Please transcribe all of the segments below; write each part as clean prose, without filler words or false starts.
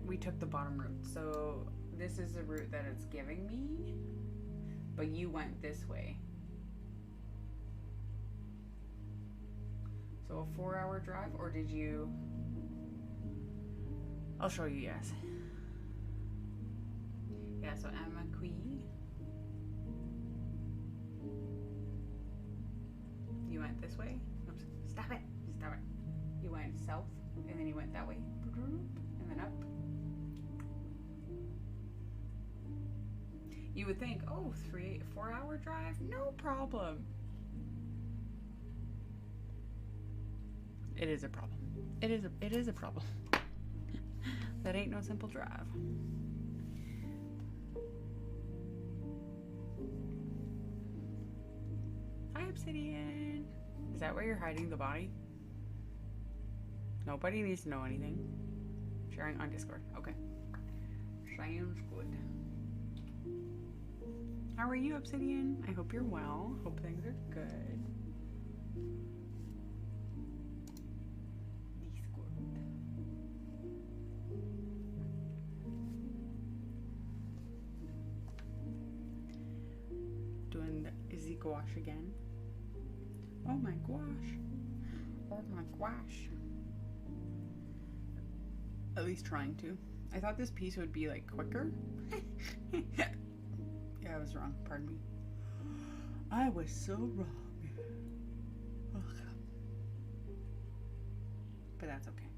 we took the bottom route. So this is the route that it's giving me, but you went this way. So a 4-hour drive, or did you? I'll show you, yes. Yeah, so Amaqui. You went this way. Oops, stop it. Stop it. You went south, and then you went that way. And then up. You would think, oh, 4-hour drive? No problem. It is a problem. It is a problem. That ain't no simple drive. Hi, Obsidian. Is that where you're hiding the body? Nobody needs to know anything. Sharing on Discord. Okay. Sounds good. How are you, Obsidian? I hope you're well. Hope things are good. Discord. Doing the Izzy gouache again. Oh my gosh. Oh my gosh. At least trying to. I thought this piece would be like quicker. Yeah, I was wrong. Pardon me. I was so wrong. Ugh. But that's okay.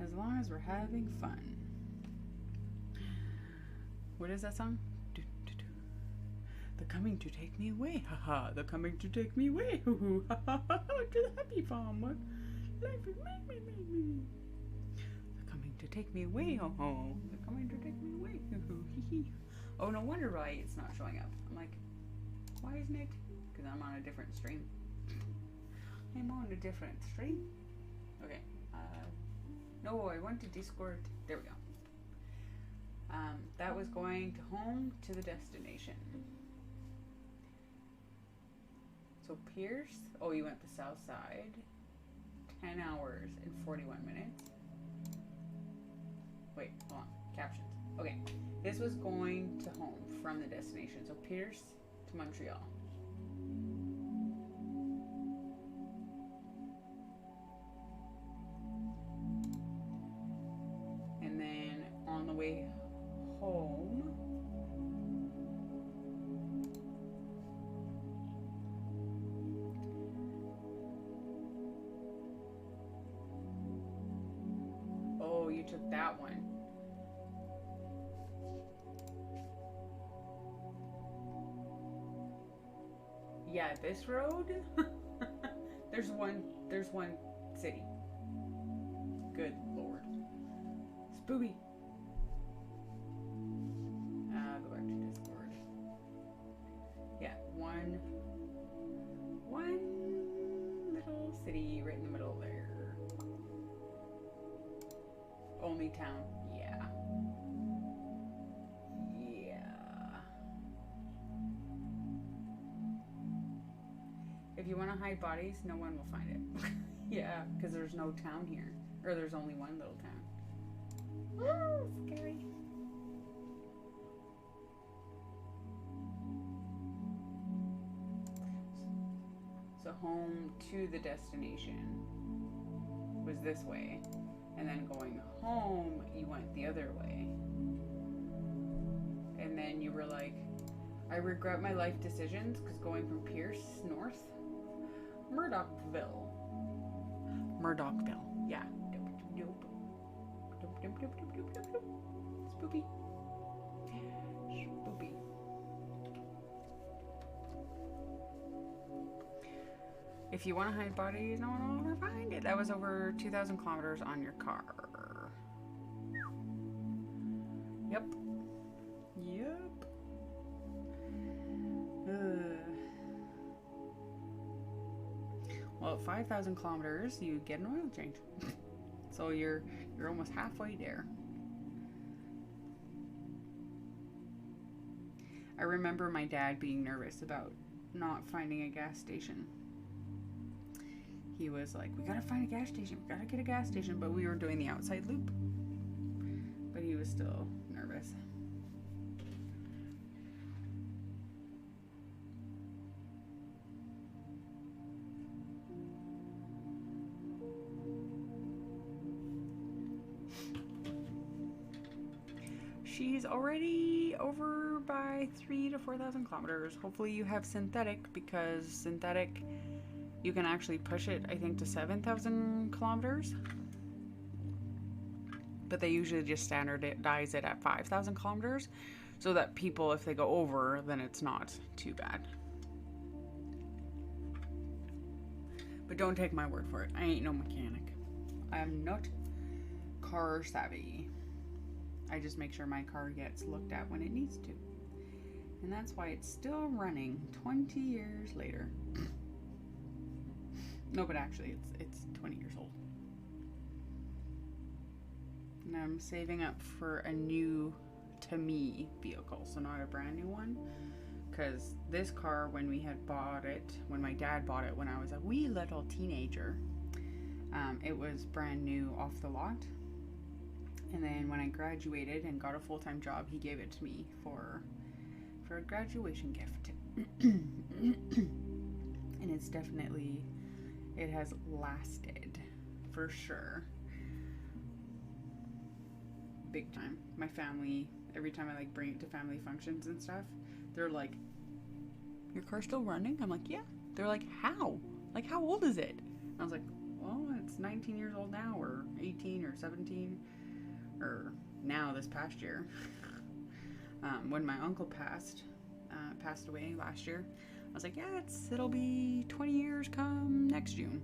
As long as we're having fun. What is that song? They're coming to take me away. Haha. They're coming to take me away. Hoo hoo. Ha ha ha. To the happy farmer. Life is me. They're coming to take me away. Ho ho. They're coming to take me away. Hoo hoo. Hee hee. Oh, no wonder why it's not showing up. I'm like, why isn't it? Because I'm on a different stream. I'm on a different stream. Okay. No, I went to Discord. There we go. That was going to home to the destination. So Pierce. Oh, you went the south side. 10 hours and 41 minutes. Wait, hold on. Captions. Okay. This was going to home from the destination. So Pierce to Montreal. And then on the way home, oh, you took that one. Yeah, this road. there's one city. Good lord. Spooky. Go back to Discord. Yeah, one little city right in the middle there. Only town. Yeah. If you want to hide bodies, no one will find it. Yeah, because there's no town here. Or there's only one little town. Woo, scary. So home to the destination was this way. And then going home, you went the other way. And then you were like, I regret my life decisions because going from Pierce north, Murdochville. Yeah. Nope. Spoopy. Spoopy. If you want to hide bodies, no one will ever find it. That was over 2,000 kilometers on your car. Yep. Well, at 5,000 kilometers, you get an oil change. So you're almost halfway there. I remember my dad being nervous about not finding a gas station. He was like, we gotta find a gas station. We gotta get a gas station. But we were doing the outside loop. was still nervous. She's already over by 3,000 to 4,000 kilometers. Hopefully you have synthetic, because synthetic, you can actually push it, I think, to 7,000 kilometers. But they usually just standardize it at 5,000 kilometers so that people, if they go over, then it's not too bad. But don't take my word for it. I ain't no mechanic. I am not car savvy. I just make sure my car gets looked at when it needs to. And that's why it's still running 20 years later. No, but actually it's 20 years old. And I'm saving up for a new, to me, vehicle, so not a brand new one. Because this car, when we had bought it, when my dad bought it when I was a wee little teenager, it was brand new off the lot. And then when I graduated and got a full-time job, he gave it to me for a graduation gift. And it's definitely, it has lasted for sure. Big time. My family, every time I like bring it to family functions and stuff, they're like, your car's still running? I'm like, yeah. They're like, how? Like, how old is it? And I was like, well, it's 19 years old now, or 18 or 17, or now this past year. When my uncle passed away last year, I was like, yeah, it'll be 20 years come next June.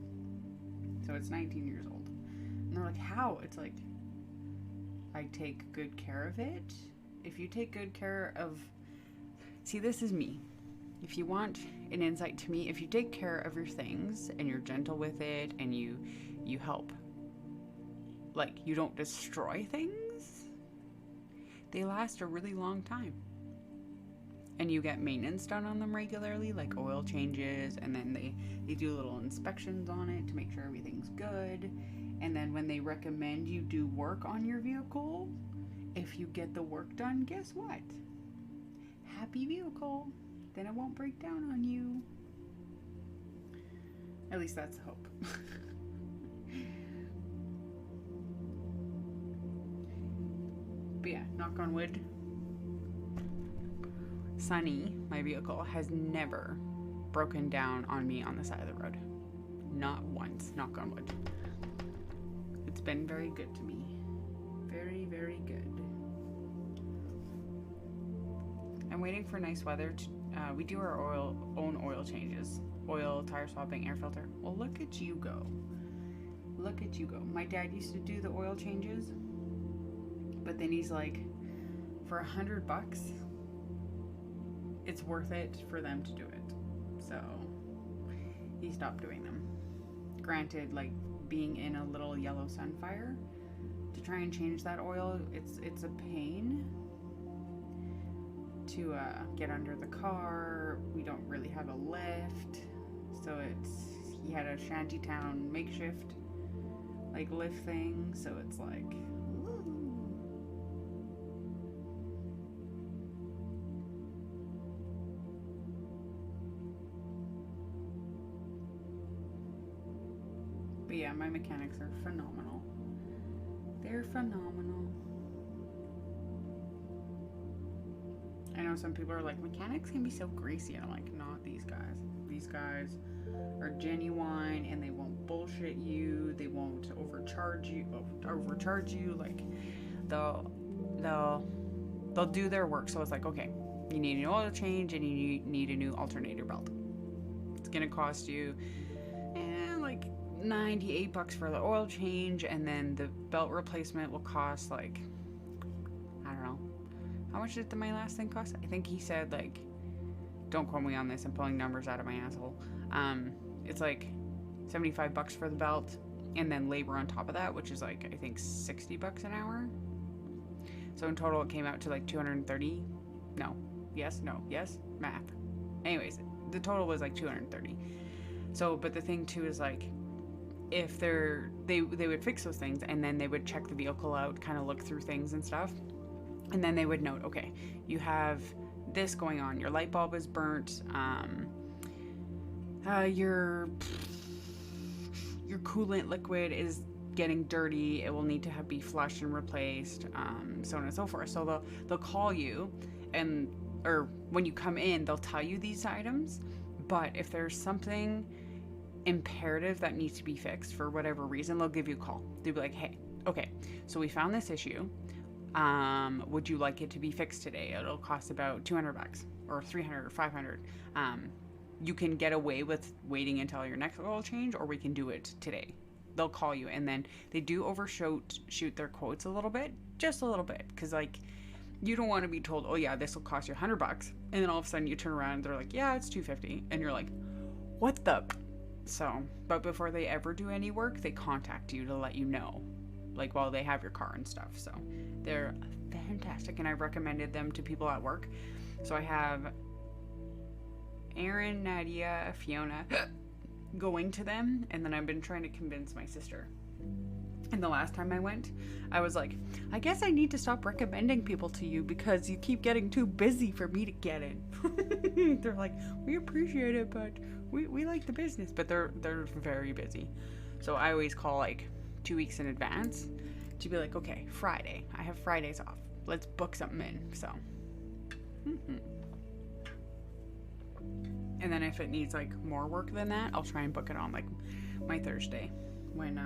So it's 19 years old. And they're like, how? It's like, I take good care of it. If you take good care of, see, this is me. If you want an insight to me, if you take care of your things and you're gentle with it and you help, like, you don't destroy things, they last a really long time. And you get maintenance done on them regularly, like oil changes, and then they do little inspections on it to make sure everything's good. And then when they recommend you do work on your vehicle, if you get the work done, guess what? Happy vehicle. Then it won't break down on you. At least that's the hope. But yeah, knock on wood. Sunny, my vehicle, has never broken down on me on the side of the road. Not once, knock on wood. It's been very good to me. Very, very good. I'm waiting for nice weather to, we do our own oil changes. Oil, tire swapping, air filter. Well, look at you go. Look at you go. My dad used to do the oil changes, but then he's like, for $100, it's worth it for them to do it. So he stopped doing them. Granted, like being in a little yellow Sunfire, to try and change that oil, it's a pain to get under the car. We don't really have a lift, so he had a shantytown makeshift like lift thing, so it's like, woo. But yeah, my mechanics are phenomenal. They're phenomenal. I know some people are like, mechanics can be so greasy, and I'm like, not these guys. These guys are genuine, and they won't bullshit you. They won't overcharge you. Like, they'll do their work. So it's like, okay, you need an oil change and you need a new alternator belt. It's gonna cost you like $98 for the oil change, and then the belt replacement will cost like, I don't know. How much did my last thing cost? I think he said, like, don't quote me on this, I'm pulling numbers out of my asshole. It's like $75 for the belt, and then labor on top of that, which is like, I think $60 an hour. So in total it came out to like 230. No. Yes, math. Anyways, the total was like 230. So, but the thing too is like, if they would fix those things, and then they would check the vehicle out, kind of look through things and stuff, and then they would note, okay, you have this going on, your light bulb is burnt, your coolant liquid is getting dirty, it will need to be flushed and replaced, so on and so forth. So they'll call you, and or when you come in, they'll tell you these items. But if there's something imperative that needs to be fixed for whatever reason, they'll give you a call. They'll be like, hey, okay, so we found this issue, would you like it to be fixed today? It'll cost about $200 or $300 or $500. You can get away with waiting until your next oil change, or we can do it today. They'll call you, and then they do overshoot their quotes a little bit, just a little bit, because like, you don't want to be told, oh yeah, this will cost you $100, and then all of a sudden you turn around and they're like, yeah, it's $250, and you're like, what the? So, but before they ever do any work, they contact you to let you know, like while they have your car and stuff. So they're fantastic, and I've recommended them to people at work. So I have Aaron, Nadia, Fiona going to them, and then I've been trying to convince my sister. And the last time I went, I was like, I guess I need to stop recommending people to you because you keep getting too busy for me to get in. They're like, we appreciate it, but we like the business, but they're very busy. So I always call like 2 weeks in advance to be like, okay, Friday, I have Fridays off, let's book something in. So and then if it needs like more work than that, I'll try and book it on like my Thursday when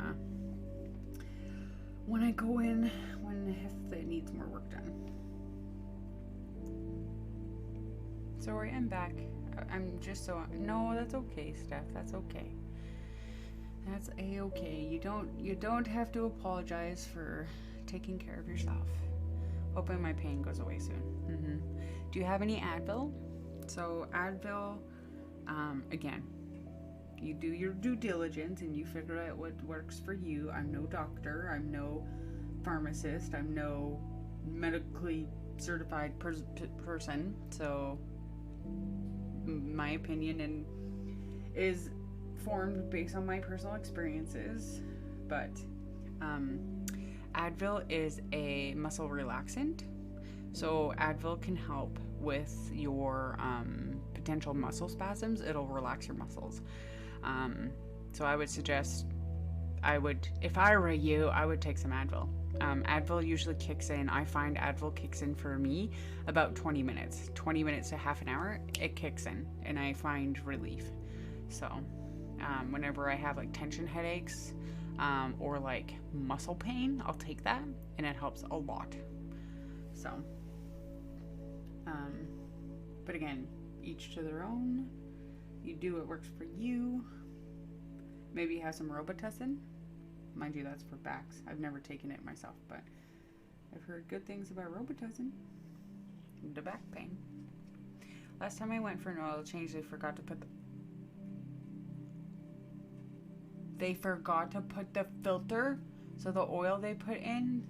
I go in, if it needs more work done. Sorry, I'm back. I'm just so, no, that's okay, Steph. That's okay. That's a-okay. You don't have to apologize for taking care of yourself. Hoping my pain goes away soon. Do you have any Advil? So Advil, again, you do your due diligence and you figure out what works for you. I'm no doctor. I'm no pharmacist. I'm no medically certified person. So my opinion is formed based on my personal experiences. But Advil is a muscle relaxant. So Advil can help with your potential muscle spasms. It'll relax your muscles. So I would suggest, if I were you, I would take some Advil. Advil usually kicks in, I find Advil kicks in for me about 20 minutes to half an hour. It kicks in and I find relief. So whenever I have like tension headaches or like muscle pain, I'll take that and it helps a lot. So but again, each to their own. You do what works for you. Maybe have some Robitussin. Mind you, that's for backs. I've never taken it myself, but I've heard good things about Robitussin. The back pain. Last time I went for an oil change, they forgot to put the filter. So the oil they put in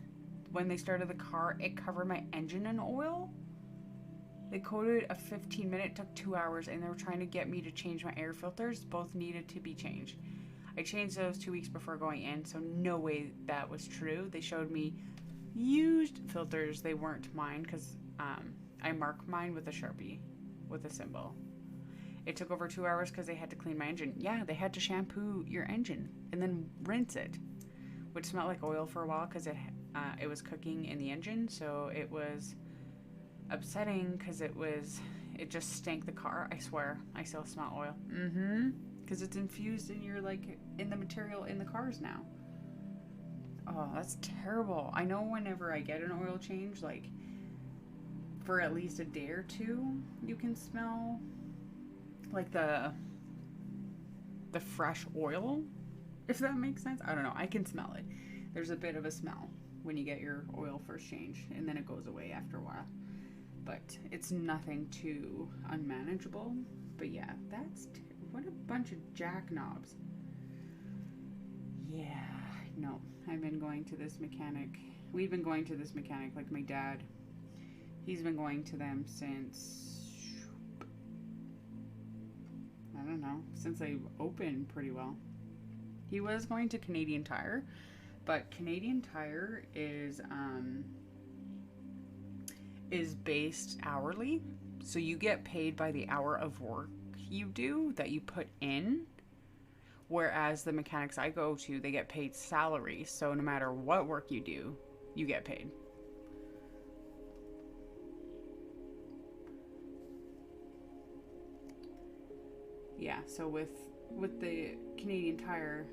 when they started the car, it covered my engine in oil. They quoted a 15-minute, took 2 hours, and they were trying to get me to change my air filters. Both needed to be changed. I changed those 2 weeks before going in, so no way that was true. They showed me used filters. They weren't mine because I mark mine with a Sharpie, with a symbol. It took over 2 hours because they had to clean my engine. Yeah, they had to shampoo your engine and then rinse it, which smelled like oil for a while because it was cooking in the engine, so it was upsetting because it just stank the car. I swear, I still smell oil. Because it's infused in the material in the cars now. Oh, that's terrible. I know whenever I get an oil change, like for at least a day or two, you can smell like the fresh oil, if that makes sense. I don't know. I can smell it. There's a bit of a smell when you get your oil first changed, and then it goes away after a while. But it's nothing too unmanageable. But yeah, what a bunch of jackknobs. Yeah, no, I've been going to this mechanic. We've been going to this mechanic, like my dad. He's been going to them since, I don't know, since they opened pretty well. He was going to Canadian Tire, but Canadian Tire is based hourly. So you get paid by the hour of work you do that you put in. Whereas the mechanics I go to, they get paid salary. So no matter what work you do, you get paid. Yeah, so with the Canadian Tire,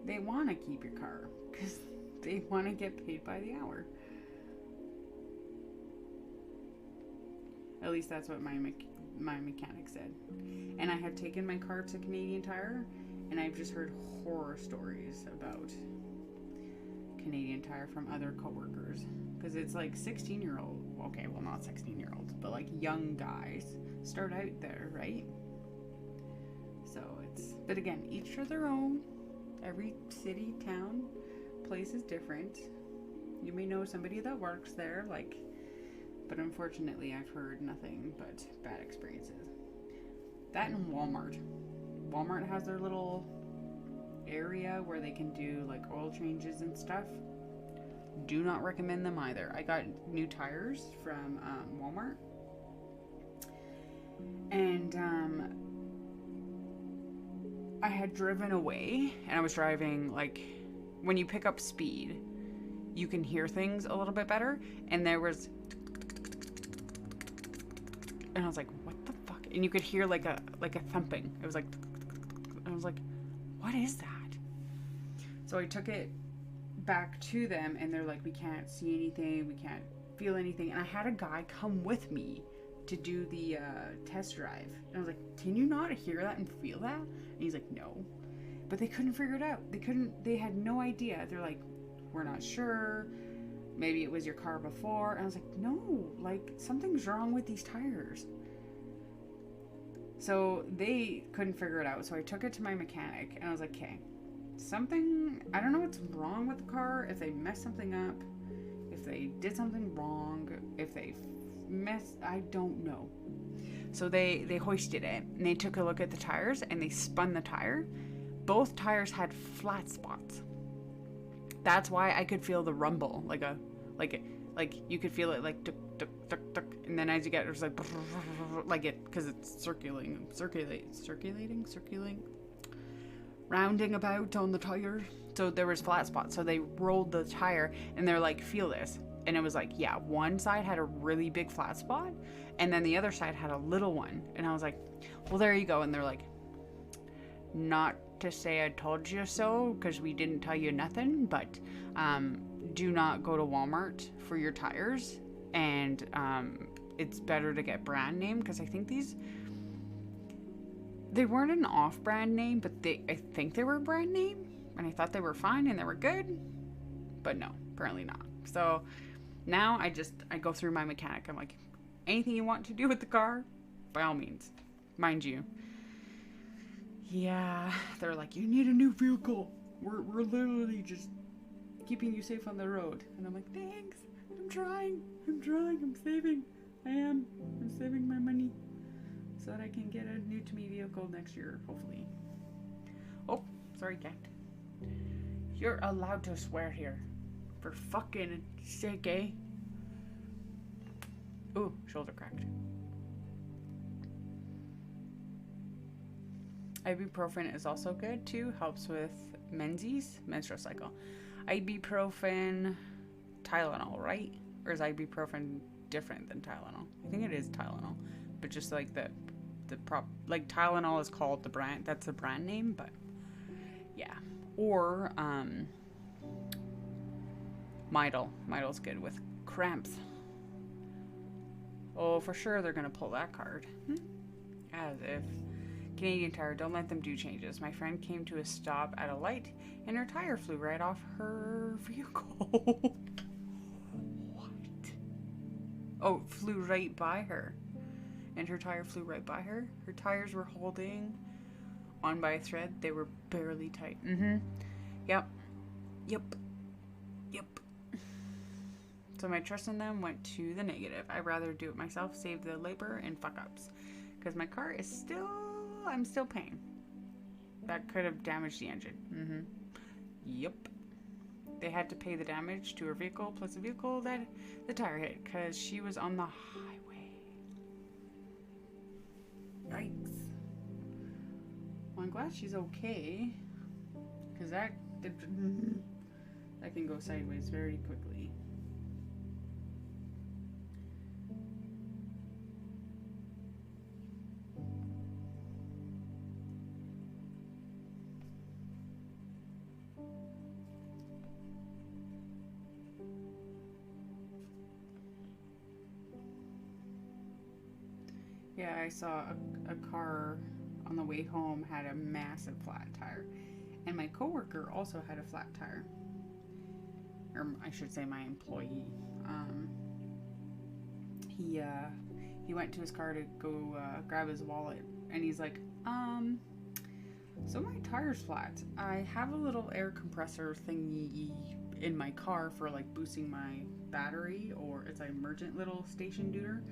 they want to keep your car because they want to get paid by the hour. At least that's what my mechanic said. And I have taken my car to Canadian Tire, and I've just heard horror stories about Canadian Tire from other coworkers. Because it's like 16-year-old, okay, well not 16-year-olds, but like young guys start out there, right? So it's, but again, each to their own. Every city, town, place is different. You may know somebody that works there, like, but unfortunately I've heard nothing but bad experiences. That and Walmart. Walmart has their little area where they can do like oil changes and stuff. Do not recommend them either. I got new tires from Walmart, and I had driven away, and I was driving, like, when you pick up speed, you can hear things a little bit better, and there was, and I was like, what the fuck? And you could hear like a thumping. It was like, I was like, what is that? So I took it back to them, and they're like, we can't see anything, we can't feel anything, and I had a guy come with me to do the test drive, and I was like, can you not hear that and feel that? And he's like, no. But they couldn't figure it out. They had no idea. They're like, we're not sure, maybe it was your car before. And I was like, no, like, something's wrong with these tires. So they couldn't figure it out, so I took it to my mechanic, and I was like, okay, something, I don't know what's wrong with the car, if they messed something up, if they did something wrong, if they I don't know. So they hoisted it, and they took a look at the tires, and they spun the tire. Both tires had flat spots. That's why I could feel the rumble, like you could feel it like tuk, tuk, tuk, tuk, and then as you get, it was like it, because it's circulating, rounding about on the tire. So there was flat spots. So they rolled the tire, and they're like, feel this. And it was like, yeah, one side had a really big flat spot, and then the other side had a little one. And I was like, well, there you go. And they're like, not to say I told you so, because we didn't tell you nothing, but do not go to Walmart for your tires. And it's better to get brand name, because I think they weren't an off-brand name, but I think they were brand name, and I thought they were fine and they were good, but no, apparently not. So now I go through my mechanic. I'm like, anything you want to do with the car, by all means. Mind you, yeah, they're like, you need a new vehicle. We're literally just keeping you safe on the road. And I'm like, thanks. I'm trying. I'm saving. I'm saving my money so that I can get a new to me vehicle next year, hopefully. Oh, sorry, cat. You're allowed to swear here. For fucking sake, eh? Ooh, shoulder cracked. Ibuprofen is also good too. Helps with menses, menstrual cycle. Ibuprofen, Tylenol, right? Or is ibuprofen different than Tylenol? I think it is Tylenol, but just like like Tylenol is called the brand. That's the brand name, but yeah. Or Midol. Midol's good with cramps. Oh, for sure they're gonna pull that card. As if. Canadian Tire, don't let them do changes. My friend came to a stop at a light, and her tire flew right off her vehicle. What? Oh, flew right by her. And her tire flew right by her? Her tires were holding on by a thread. They were barely tight. Yep. So my trust in them went to the negative. I'd rather do it myself, save the labor and fuck ups. Because my car is I'm still paying. that could have damaged the engine. Yep. They had to pay the damage to her vehicle plus the vehicle that the tire hit because she was on the highway. Yikes. Well, I'm glad she's okay because that can go sideways very quickly. Yeah, I saw a car on the way home had a massive flat tire. And my coworker also had a flat tire. Or I should say my employee. He went to his car to go grab his wallet. And he's like, so my tire's flat. I have a little air compressor thingy in my car for like boosting my battery. Or it's an emergent little station dooter.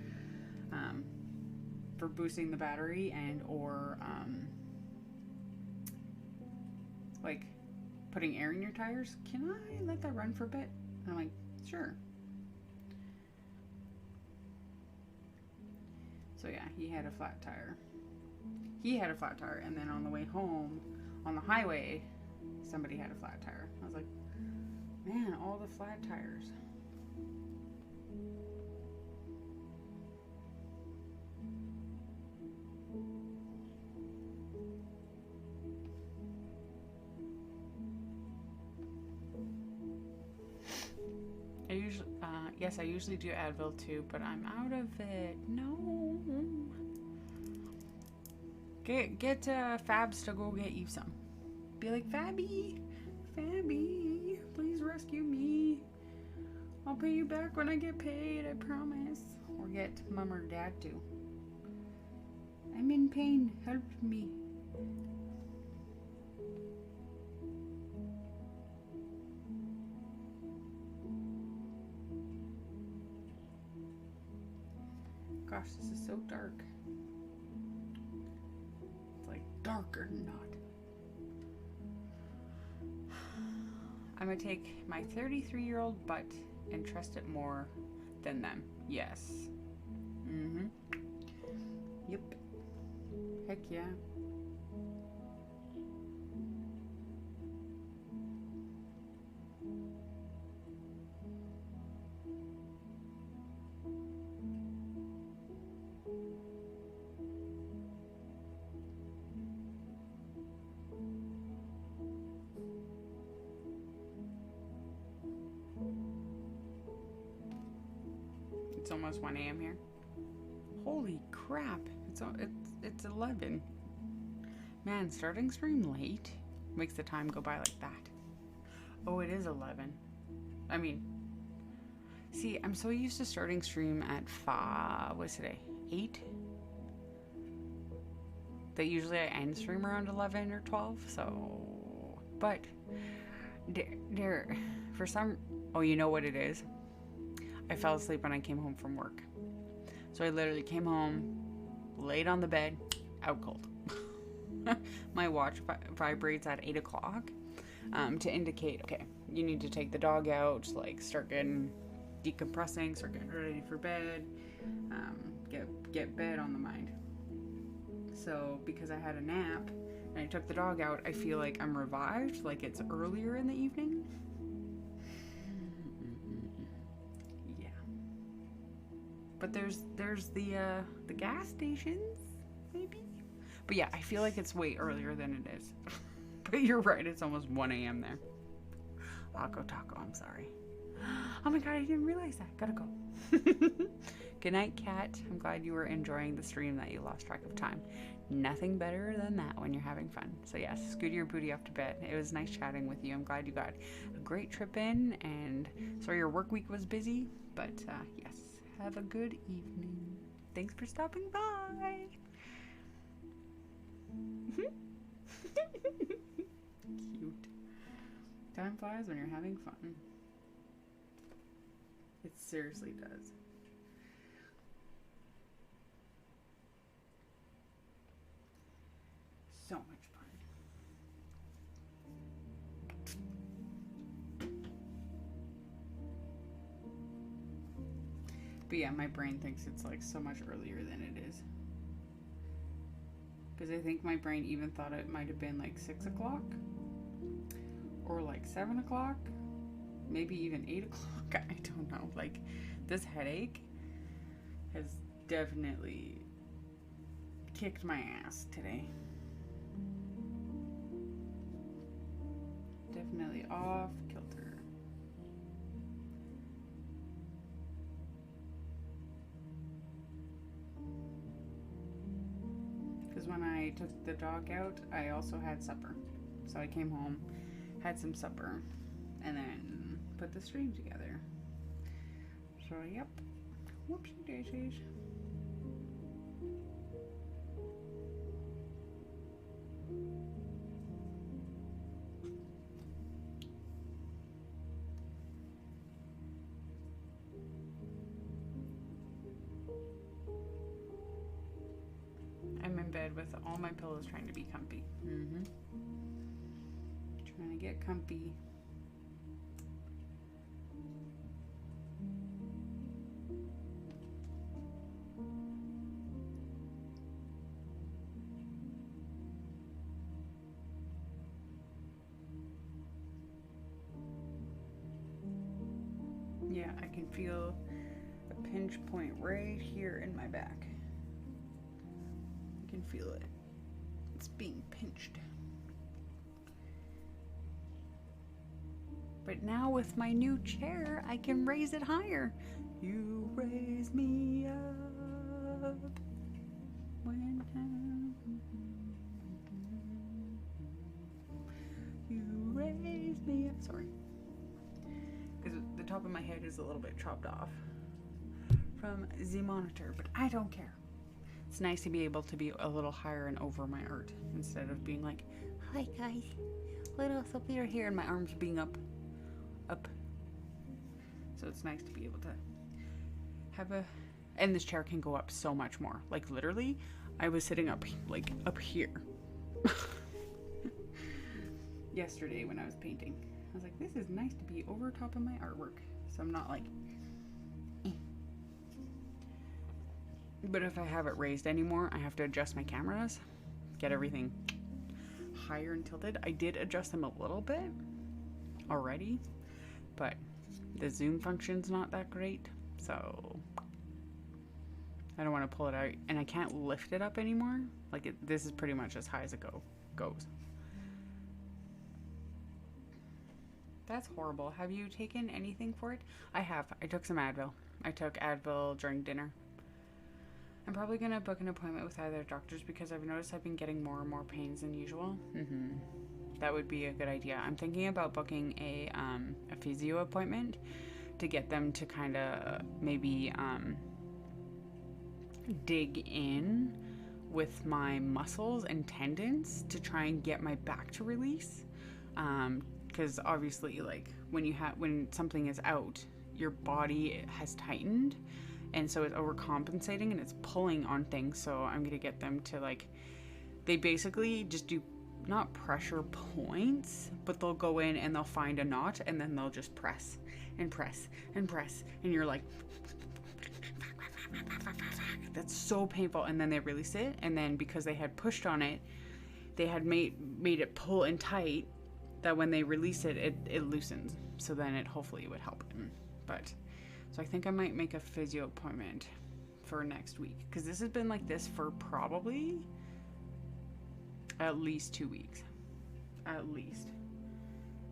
For boosting the battery and or like putting air in your tires. Can I let that run for a bit? And I'm like, sure. So yeah, he had a flat tire. And then on the way home on the highway, somebody had a flat tire. I was like, man, all the flat tires. Yes, I usually do Advil too, but I'm out of it. No. Get Fabs to go get you some. Be like, Fabby, please rescue me. I'll pay you back when I get paid, I promise. Or get Mom or Dad to. I'm in pain, help me. Gosh, this is so dark. It's like darker than not. I'm gonna take my 33-year-old butt and trust it more than them. Yes. Yep. Heck yeah. It's almost 1 a.m. here. Holy crap. It's 11. Man, starting stream late makes the time go by like that. Oh, it is 11. I mean, see, I'm so used to starting stream at 5. What's today? 8? That usually I end stream around 11 or 12, so... But, there, for some... Oh, you know what it is? I fell asleep when I came home from work. So I literally came home, laid on the bed, out cold. My watch vibrates at 8 o'clock to indicate, okay, you need to take the dog out, like start getting decompressing, start getting ready for bed, get bed on the mind. So because I had a nap and I took the dog out, I feel like I'm revived, like it's earlier in the evening. But there's the gas stations, maybe? But yeah, I feel like it's way earlier than it is. But you're right, it's almost 1 a.m. there. Taco, I'm sorry. Oh my god, I didn't realize that. Gotta go. Good night, Kat. I'm glad you were enjoying the stream that you lost track of time. Nothing better than that when you're having fun. So yes, scoot your booty off to bed. It was nice chatting with you. I'm glad you got a great trip in, and sorry your work week was busy, but yes. Have a good evening. Thanks for stopping by. Cute. Time flies when you're having fun. It seriously does. So much fun. But yeah, my brain thinks it's like so much earlier than it is. Because I think my brain even thought it might have been like 6 o'clock. Or like 7 o'clock. Maybe even 8 o'clock. I don't know. Like, this headache has definitely kicked my ass today. Definitely off kilter. Because when I took the dog out, I also had supper. So I came home, had some supper, and then put the stream together. So, yep. Whoopsie daisies. I'm in bed with all my pillows trying to be comfy. Trying to get comfy. Yeah, I can feel a pinch point right here in my back. I can feel it. It's being pinched. But now with my new chair, I can raise it higher. You raise me up when you raise me up. Sorry. Because the top of my head is a little bit chopped off from the monitor, but I don't care. It's nice to be able to be a little higher and over my art instead of being like, hi guys, let us up here and my arms being up. So it's nice to be able to have a, and this chair can go up so much more. Like literally, I was sitting up, like up here yesterday when I was painting. I was like, this is nice to be over top of my artwork. So I'm not like, eh. But if I have it raised anymore, I have to adjust my cameras, get everything higher and tilted. I did adjust them a little bit already, but the zoom function's not that great, so I don't want to pull it out, and I can't lift it up anymore. Like this is pretty much as high as it goes. That's horrible. Have you taken anything for it? I have. I took some Advil. I took Advil during dinner. I'm probably gonna book an appointment with either doctors because I've noticed I've been getting more and more pains than usual. That would be a good idea. I'm thinking about booking a physio appointment to get them to kind of maybe dig in with my muscles and tendons to try and get my back to release. Because obviously, like when something is out, your body has tightened, and so it's overcompensating and it's pulling on things. So I'm gonna get them to they basically just do not pressure points, but they'll go in and they'll find a knot and then they'll just press and press and press, and you're like, that's so painful. And then they release it, and then because they had pushed on it, they had made it pull in tight, that when they release it, it loosens. So then it hopefully would help them. But so I think I might make a physio appointment for next week, because this has been like this for probably at least 2 weeks, at least.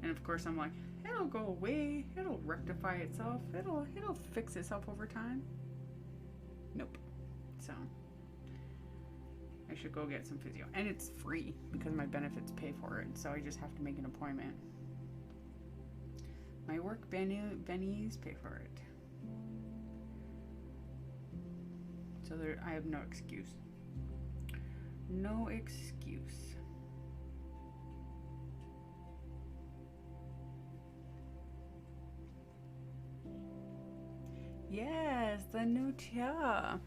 And of course I'm like, it'll go away, it'll rectify itself, it'll fix itself over time. Nope. So I should go get some physio, and it's free because my benefits pay for it, so I just have to make an appointment. My work bennies pay for it, so I have no excuse. No excuse. Yes, the new chair.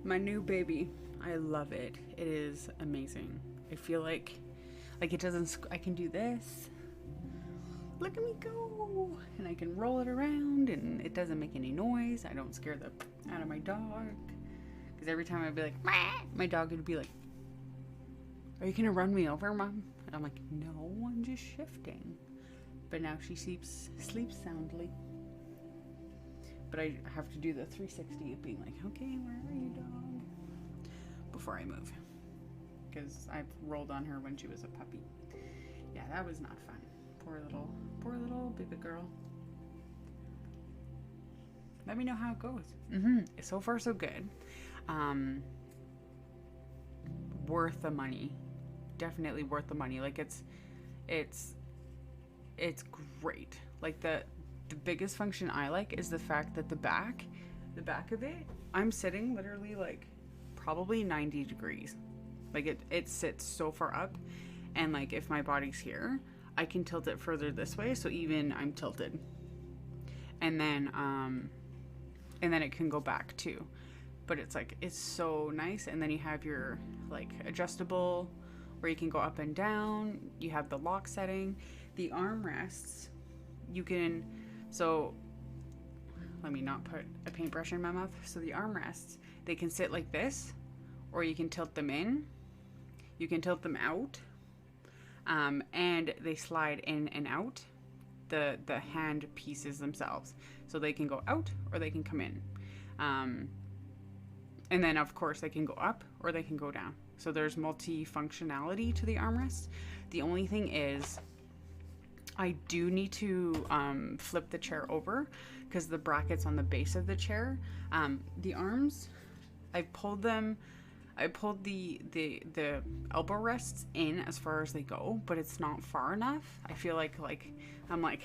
My new baby. I love it. It is amazing. I feel like it doesn't, I can do this. look at me go. And I can roll it around and it doesn't make any noise. I don't scare the out of my dog. Because every time I'd be like, "Meh," my dog would be like, are you gonna run me over, Mom? And I'm like, no, I'm just shifting. But now she sleeps soundly. But I have to do the 360 of being like, okay, where are you, dog? Before I move. Because I've rolled on her when she was a puppy. Yeah, that was not fun. Poor little baby girl. Let me know how it goes. So far, so good. Worth the money. Definitely worth the money. Like it's great. Like the biggest function I like is the fact that the back of it, I'm sitting literally like probably 90 degrees. Like it sits so far up, and like if my body's here, I can tilt it further this way, so even I'm tilted. And then it can go back too. But it's like, it's so nice. And then you have your like adjustable where you can go up and down. You have the lock setting. The armrests, you can, so let me not put a paintbrush in my mouth. So the armrests, they can sit like this, or you can tilt them in. You can tilt them out. And they slide in and out, the hand pieces themselves. So they can go out or they can come in. And then of course they can go up or they can go down. So there's multi-functionality to the armrest. The only thing is I do need to flip the chair over because the brackets on the base of the chair, the arms, I pulled the elbow rests in as far as they go, but it's not far enough. I feel like I'm like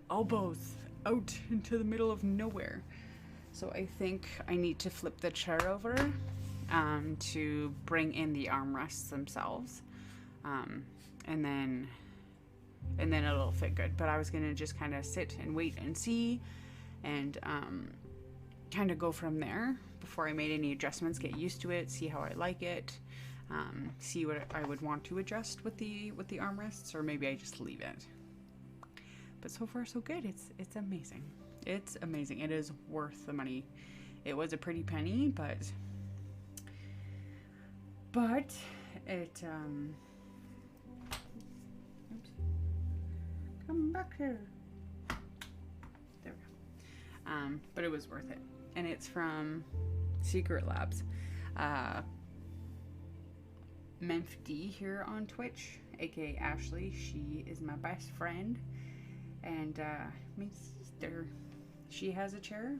elbows out into the middle of nowhere. So I think I need to flip the chair over to bring in the armrests themselves, and then it'll fit good. But I was gonna just kind of sit and wait and see, and kind of go from there before I made any adjustments. Get used to it, see how I like it, see what I would want to adjust with the armrests, or maybe I just leave it. But so far so good. It's amazing. It's amazing. It is worth the money. It was a pretty penny, but it oops. Come back here. There we go. But it was worth it. And it's from Secret Labs. Memph D here on Twitch, aka Ashley. She is my best friend, and my sister. She has a chair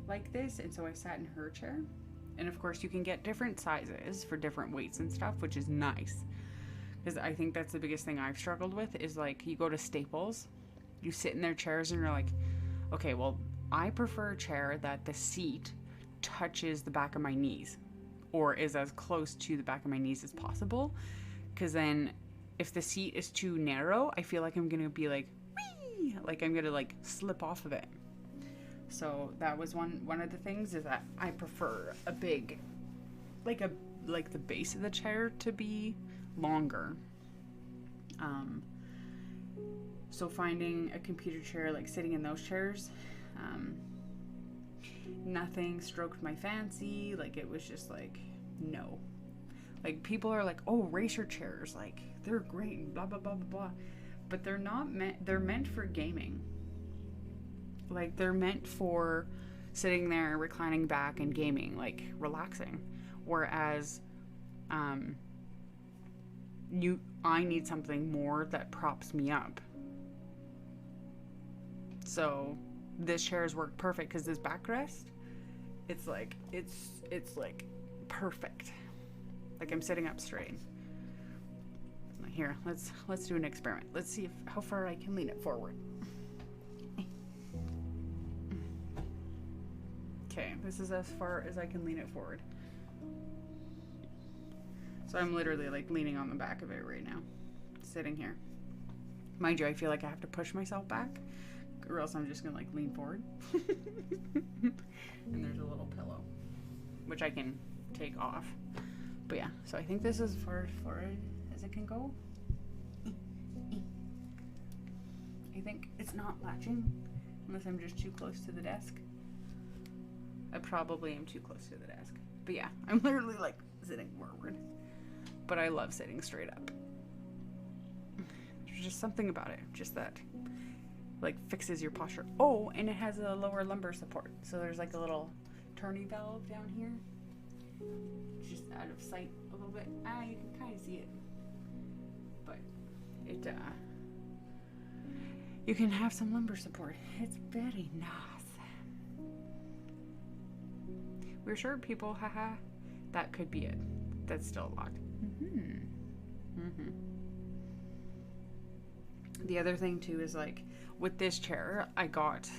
like this, and so I sat in her chair. And of course you can get different sizes for different weights and stuff, which is nice, because I think that's the biggest thing I've struggled with is like you go to Staples, you sit in their chairs and you're like, okay, well I prefer a chair that the seat touches the back of my knees or is as close to the back of my knees as possible, because then if the seat is too narrow, I feel like I'm gonna be like, whee! Like I'm gonna like slip off of it. So that was one of the things, is that I prefer a big, like the base of the chair to be longer. So finding a computer chair, like sitting in those chairs, nothing stroked my fancy. Like it was just like, no. Like people are like, oh, racer chairs, like they're great and blah blah blah blah blah, but they're not meant. They're meant for gaming. Like they're meant for sitting there, reclining back and gaming, like relaxing. Whereas, I need something more that props me up. So this chair has worked perfect because this backrest, it's like perfect. Like I'm sitting up straight. Here, let's do an experiment. Let's see how far I can lean it forward. Okay, this is as far as I can lean it forward. So I'm literally like leaning on the back of it right now, sitting here. Mind you, I feel like I have to push myself back, or else I'm just gonna like lean forward. And there's a little pillow, which I can take off. But yeah, so I think this is as far as it can go. I think it's not latching unless I'm just too close to the desk. I probably am too close to the desk. But yeah, I'm literally like sitting forward. But I love sitting straight up. There's just something about it. Just that like fixes your posture. Oh, and it has a lower lumbar support. So there's like a little turning valve down here. Just out of sight a little bit. You can kind of see it. But it, you can have some lumbar support. It's very nice. We're short people, haha. That could be it. That's still locked. The other thing too is like with this chair, I got.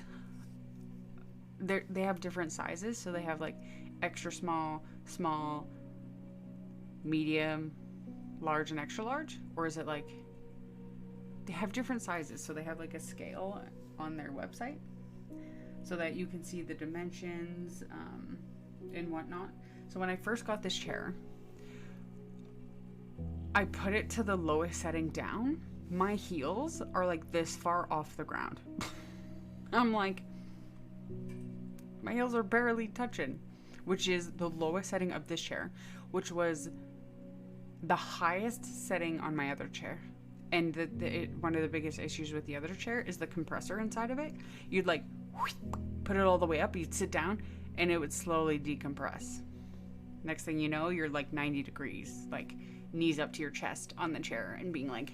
They have different sizes, so they have like extra small, small, medium, large, and extra large, or is it like they have different sizes? So they have like a scale on their website, so that you can see the dimensions. And whatnot. So when I first got this chair, I put it to the lowest setting down. My heels are like this far off the ground. I'm like, my heels are barely touching, which is the lowest setting of this chair, which was the highest setting on my other chair. And one of the biggest issues with the other chair is the compressor inside of it. You'd like put it all the way up, you'd sit down, and it would slowly decompress. Next thing you know, you're like 90 degrees, like knees up to your chest on the chair and being like,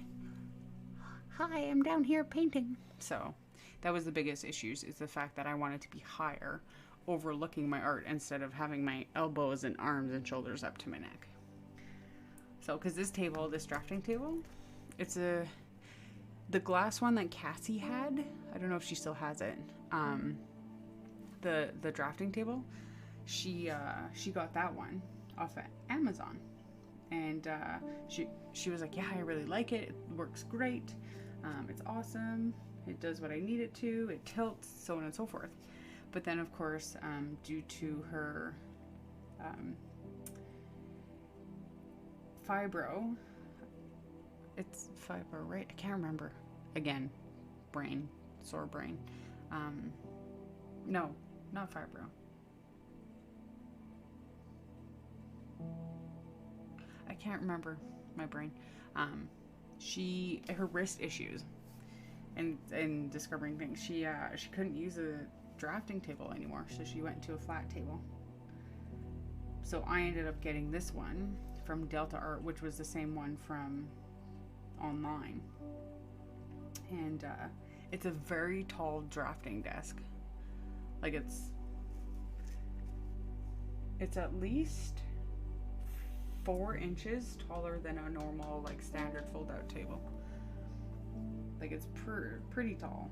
hi, I'm down here painting. So that was the biggest issues, is the fact that I wanted to be higher, overlooking my art instead of having my elbows and arms and shoulders up to my neck. So, because this drafting table, it's the glass one that Cassie had. I don't know if she still has it. The drafting table, she got that one off of Amazon, and she was like, yeah, I really like it. It works great. It's awesome. It does what I need it to. It tilts, so on and so forth. But then, of course, due to her fibro, it's fibro, right? I can't remember. Again, sore brain. No, not fibro. I can't remember my brain. Her wrist issues and discovering things. She couldn't use a drafting table anymore, so she went to a flat table. So I ended up getting this one from Delta Art, which was the same one from online. And it's a very tall drafting desk. Like it's at least 4 inches taller than a normal, like, standard fold-out table. Like, it's pretty tall.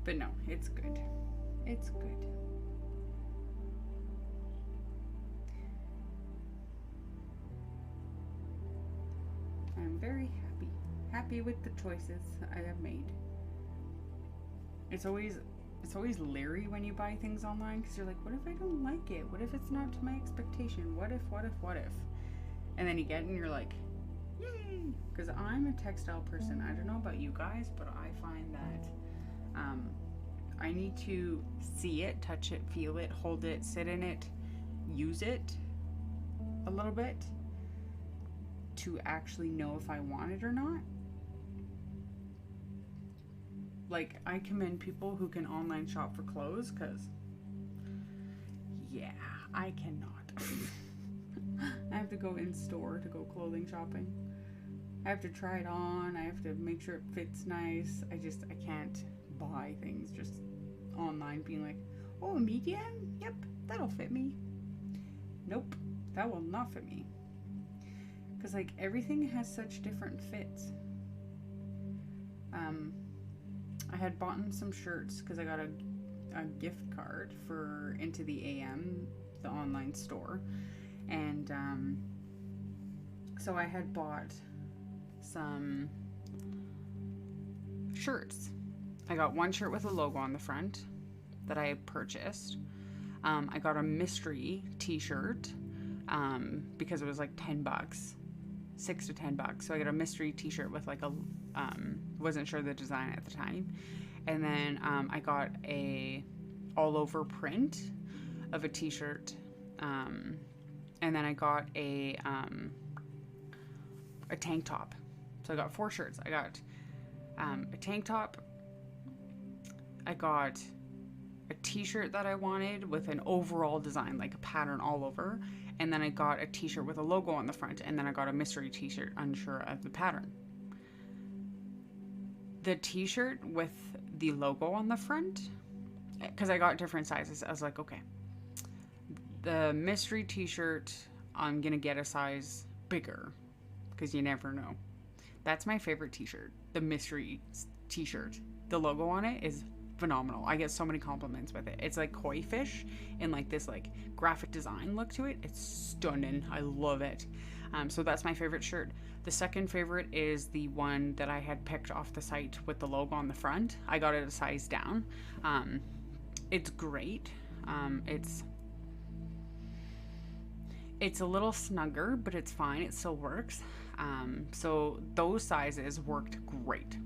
But no, it's good. It's good. I'm very happy with the choices I have made. It's always leery when you buy things online, because you're like, what if I don't like it? What if it's not to my expectation? What if? And then you get it and you're like, yay! Because I'm a textile person. I don't know about you guys, but I find that I need to see it, touch it, feel it, hold it, sit in it, use it a little bit to actually know if I want it or not. Like, I commend people who can online shop for clothes, because, yeah, I cannot. I have to go in store to go clothing shopping. I have to try it on. I have to make sure it fits nice. I can't buy things just online being like, oh, a medium? Yep, that'll fit me. Nope, that will not fit me. Because, like, everything has such different fits. I had bought some shirts because I got a gift card for Into the AM, the online store. And so I had bought some shirts. I got one shirt with a logo on the front that I had purchased. I got a mystery t-shirt because it was like $10. $6 to $10. So I got a mystery t-shirt with like a, wasn't sure the design at the time. And then I got a all over print of a t-shirt. And then I got a tank top. So I got 4 shirts. I got a tank top. I got a t-shirt that I wanted with an overall design, like a pattern all over. And then I got a t-shirt with a logo on the front. And then I got a mystery t-shirt, unsure of the pattern. The t-shirt with the logo on the front, because I got different sizes, I was like, okay, the mystery t-shirt, I'm gonna get a size bigger, because you never know. That's my favorite t-shirt, the mystery t-shirt. The logo on it is phenomenal. I get so many compliments with it. It's like koi fish and like this like graphic design look to it. It's stunning. I love it. So that's my favorite shirt. The second favorite is the one that I had picked off the site with the logo on the front. I got it a size down. It's great. It's a little snugger, but it's fine. It still works. So those sizes worked great.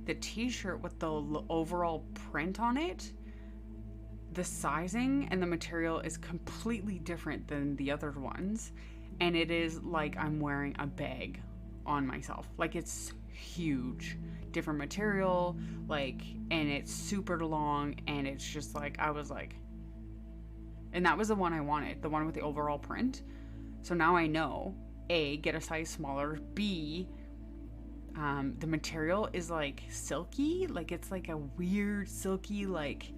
The t-shirt with the overall print on it, the sizing and the material is completely different than the other ones. And it is like I'm wearing a bag on myself. Like, it's huge. Different material, like, and it's super long, and it's just like, I was like, and that was the one I wanted, the one with the overall print. So now I know, A, get a size smaller, B, the material is like silky, like it's like a weird silky, like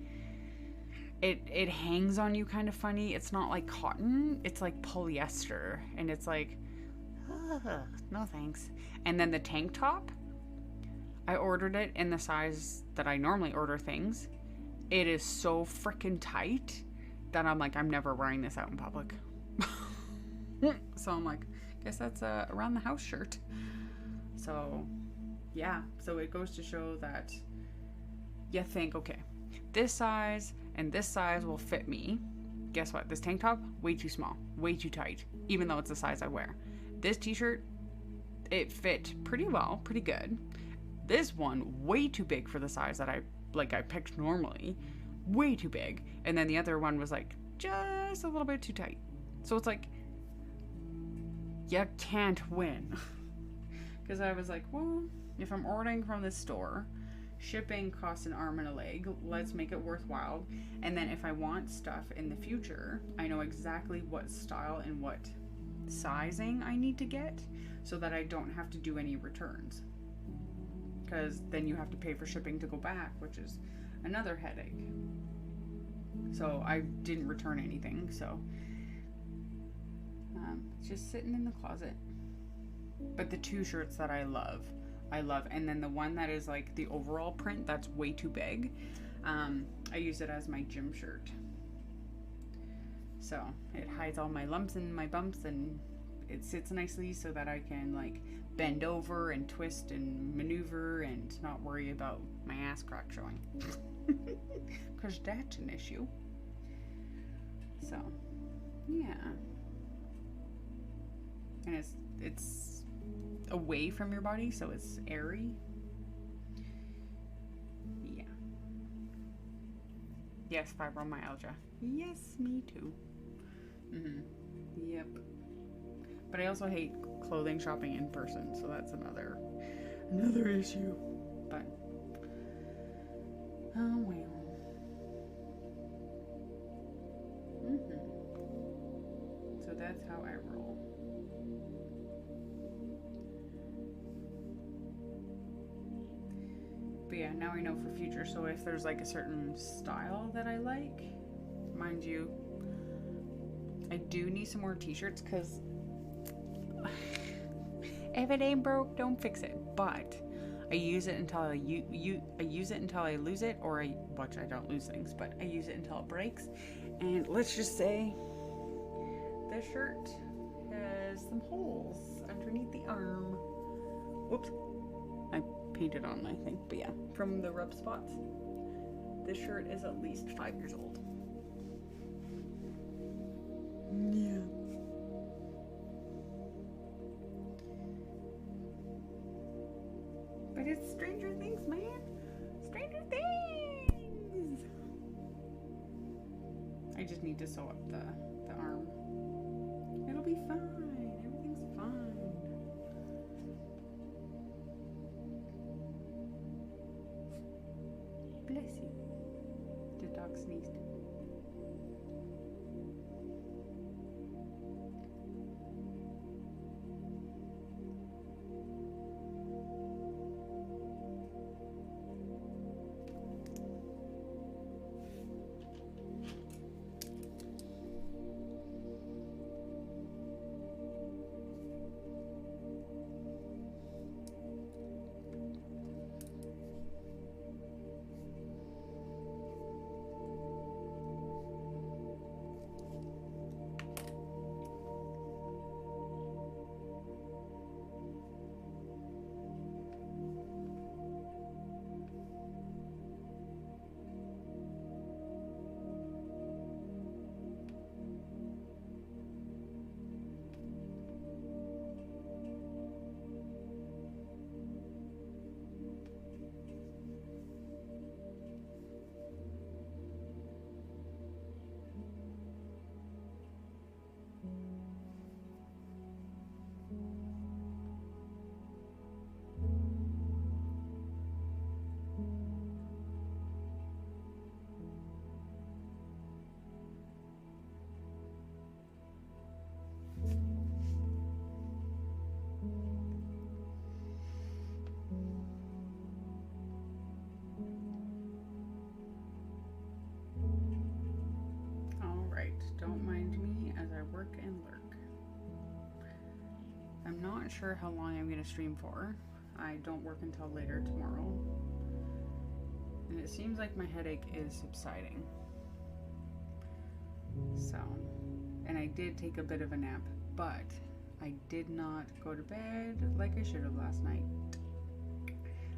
it hangs on you kind of funny. It's not like cotton, it's like polyester, and it's like, no thanks. And then the tank top, I ordered it in the size that I normally order things. It is so freaking tight that I'm like, I'm never wearing this out in public. So I'm like, guess that's a around the house shirt. So yeah, so it goes to show that you think, okay, this size and this size will fit me. Guess what? This tank top, way too small, way too tight, even though it's the size I wear. This t-shirt, it fit pretty well, pretty good. This one, way too big for the size that I picked normally, way too big. And then the other one was like just a little bit too tight. So it's like, you can't win. Because I was like, well, if I'm ordering from this store, shipping costs an arm and a leg. Let's make it worthwhile. And then if I want stuff in the future, I know exactly what style and what sizing I need to get so that I don't have to do any returns. Because then you have to pay for shipping to go back, which is another headache. So I didn't return anything, so it's just sitting in the closet. But the 2 shirts that I love. And then the one that is like the overall print, that's way too big. I use it as my gym shirt. So it hides all my lumps and my bumps, and it sits nicely so that I can like bend over and twist and maneuver and not worry about my ass crack showing. Because that's an issue. So yeah. And it's away from your body, so it's airy. Yeah. Yes, fibromyalgia. Yes, me too. Yep. But I also hate clothing shopping in person, so that's another issue. But oh well. So that's how I roll. But yeah, now I know for future. So if there's like a certain style that I like, mind you, I do need some more t-shirts, because if it ain't broke, don't fix it. But I use it until I use it until I lose it, or I don't lose things, but I use it until it breaks. And let's just say this shirt has some holes underneath the arm. Whoops. I painted on, I think, but yeah, from the rub spots. This shirt is at least 5 years old. Yeah. God, it's Stranger Things, man. Stranger Things. I just need to sew up the arm. It'll be fine. Everything's fine. Bless you. The dog sneezed. Don't mind me as I work and lurk. I'm not sure how long I'm going to stream for. I don't work until later tomorrow. And it seems like my headache is subsiding. So, and I did take a bit of a nap, but I did not go to bed like I should have last night.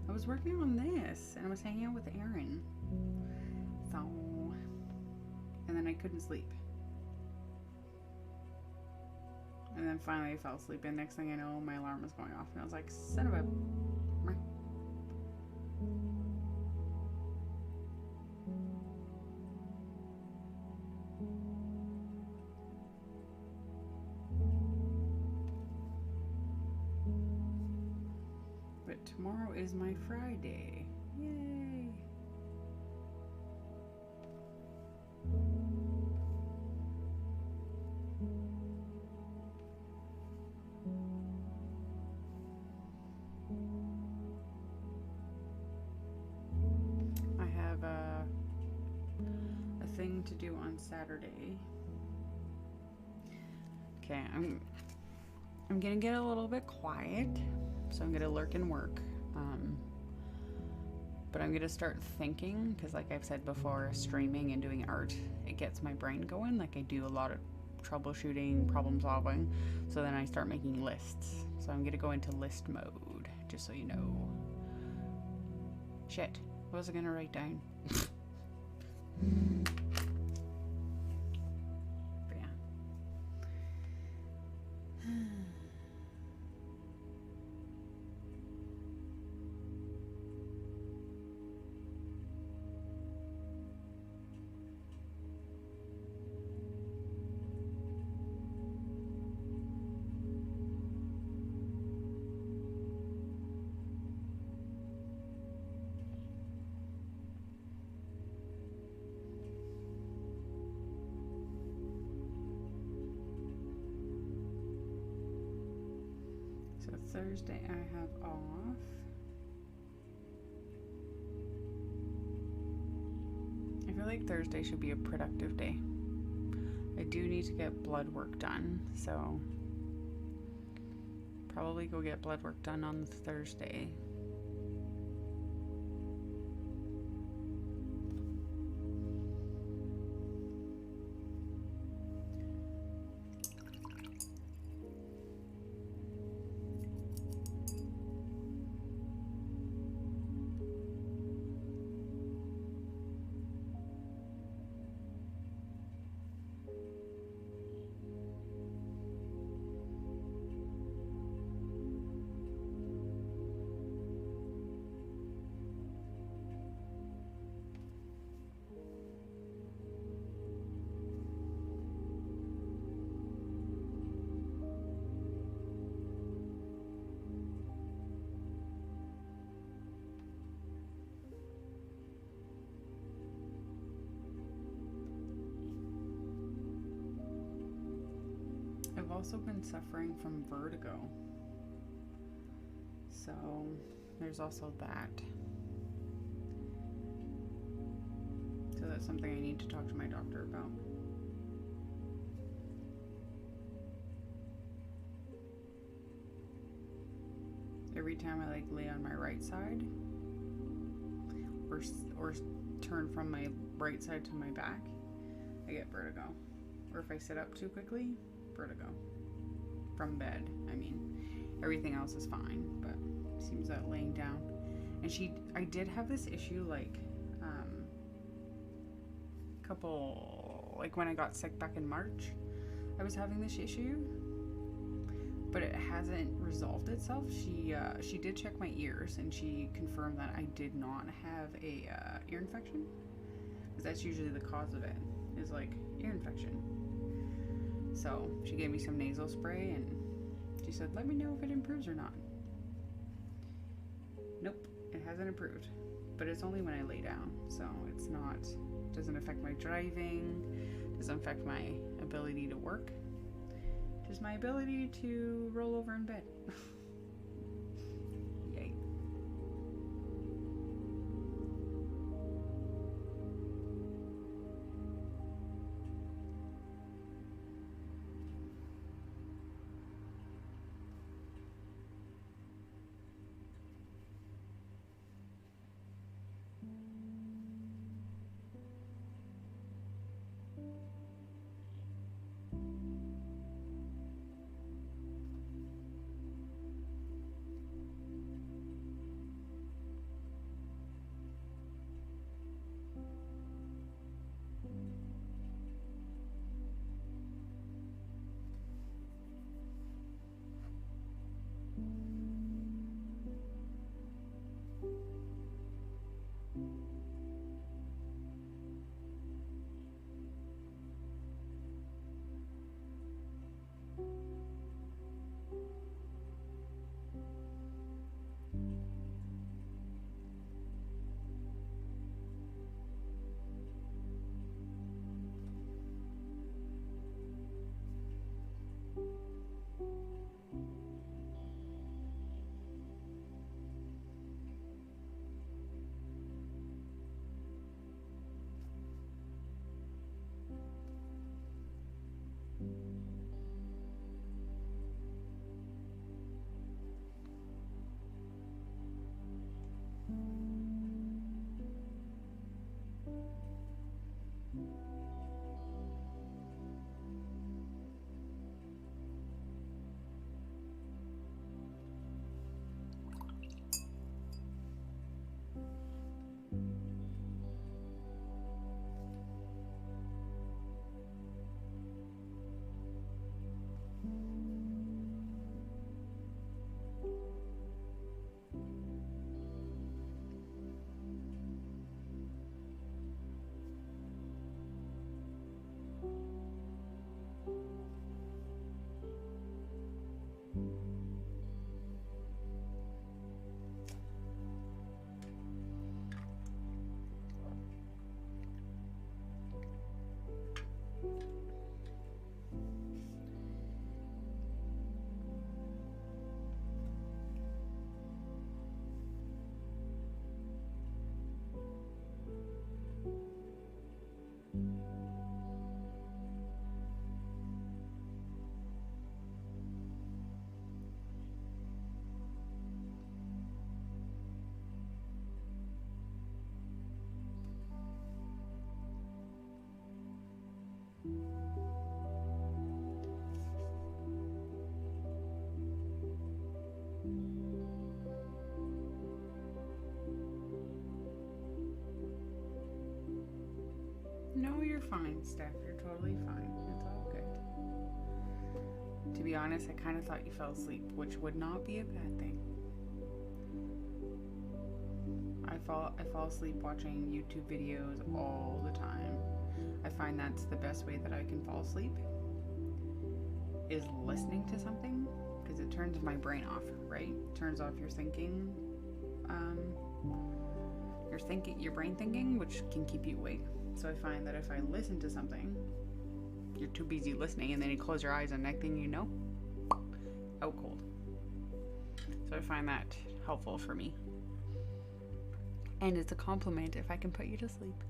I was working on this and I was hanging out with Aaron. So, and then I couldn't sleep. And then finally I fell asleep, and next thing I know, my alarm was going off, and I was like, son of a... But tomorrow is my Friday. Yay! Thing to do on Saturday. Okay, I'm gonna get a little bit quiet, so I'm gonna lurk and work. But I'm gonna start thinking, because like I've said before, streaming and doing art, it gets my brain going. Like I do a lot of troubleshooting, problem solving, so then I start making lists. So I'm gonna go into list mode, just so you know. Shit, what was I gonna write down? Thursday I have off. I feel like Thursday should be a productive day. I do need to get blood work done, so probably go get blood work done on Thursday. also been suffering from vertigo. So there's also that. So that's something I need to talk to my doctor about. Every time I like lay on my right side or turn from my right side to my back, I get vertigo. Or if I sit up too quickly, vertigo. From bed, I mean. Everything else is fine, but seems that laying down. And I did have this issue like when I got sick back in March, I was having this issue, but it hasn't resolved itself. She did check my ears and she confirmed that I did not have a ear infection, because that's usually the cause of it, is like ear infection. So she gave me some nasal spray and she said, let me know if it improves or not. Nope, it hasn't improved, but it's only when I lay down, so it's not, doesn't affect my driving, doesn't affect my ability to work, just my ability to roll over in bed. Yay. No, you're fine, Steph. You're totally fine. It's all good. To be honest, I kind of thought you fell asleep, which would not be a bad thing. I fall asleep watching YouTube videos all the time. I find that's the best way that I can fall asleep, is listening to something, because it turns my brain off, right? It turns off your thinking, your brain thinking, which can keep you awake. So I find that if I listen to something, you're too busy listening, and then you close your eyes and next thing you know, out cold. So I find that helpful for me. And it's a compliment if I can put you to sleep.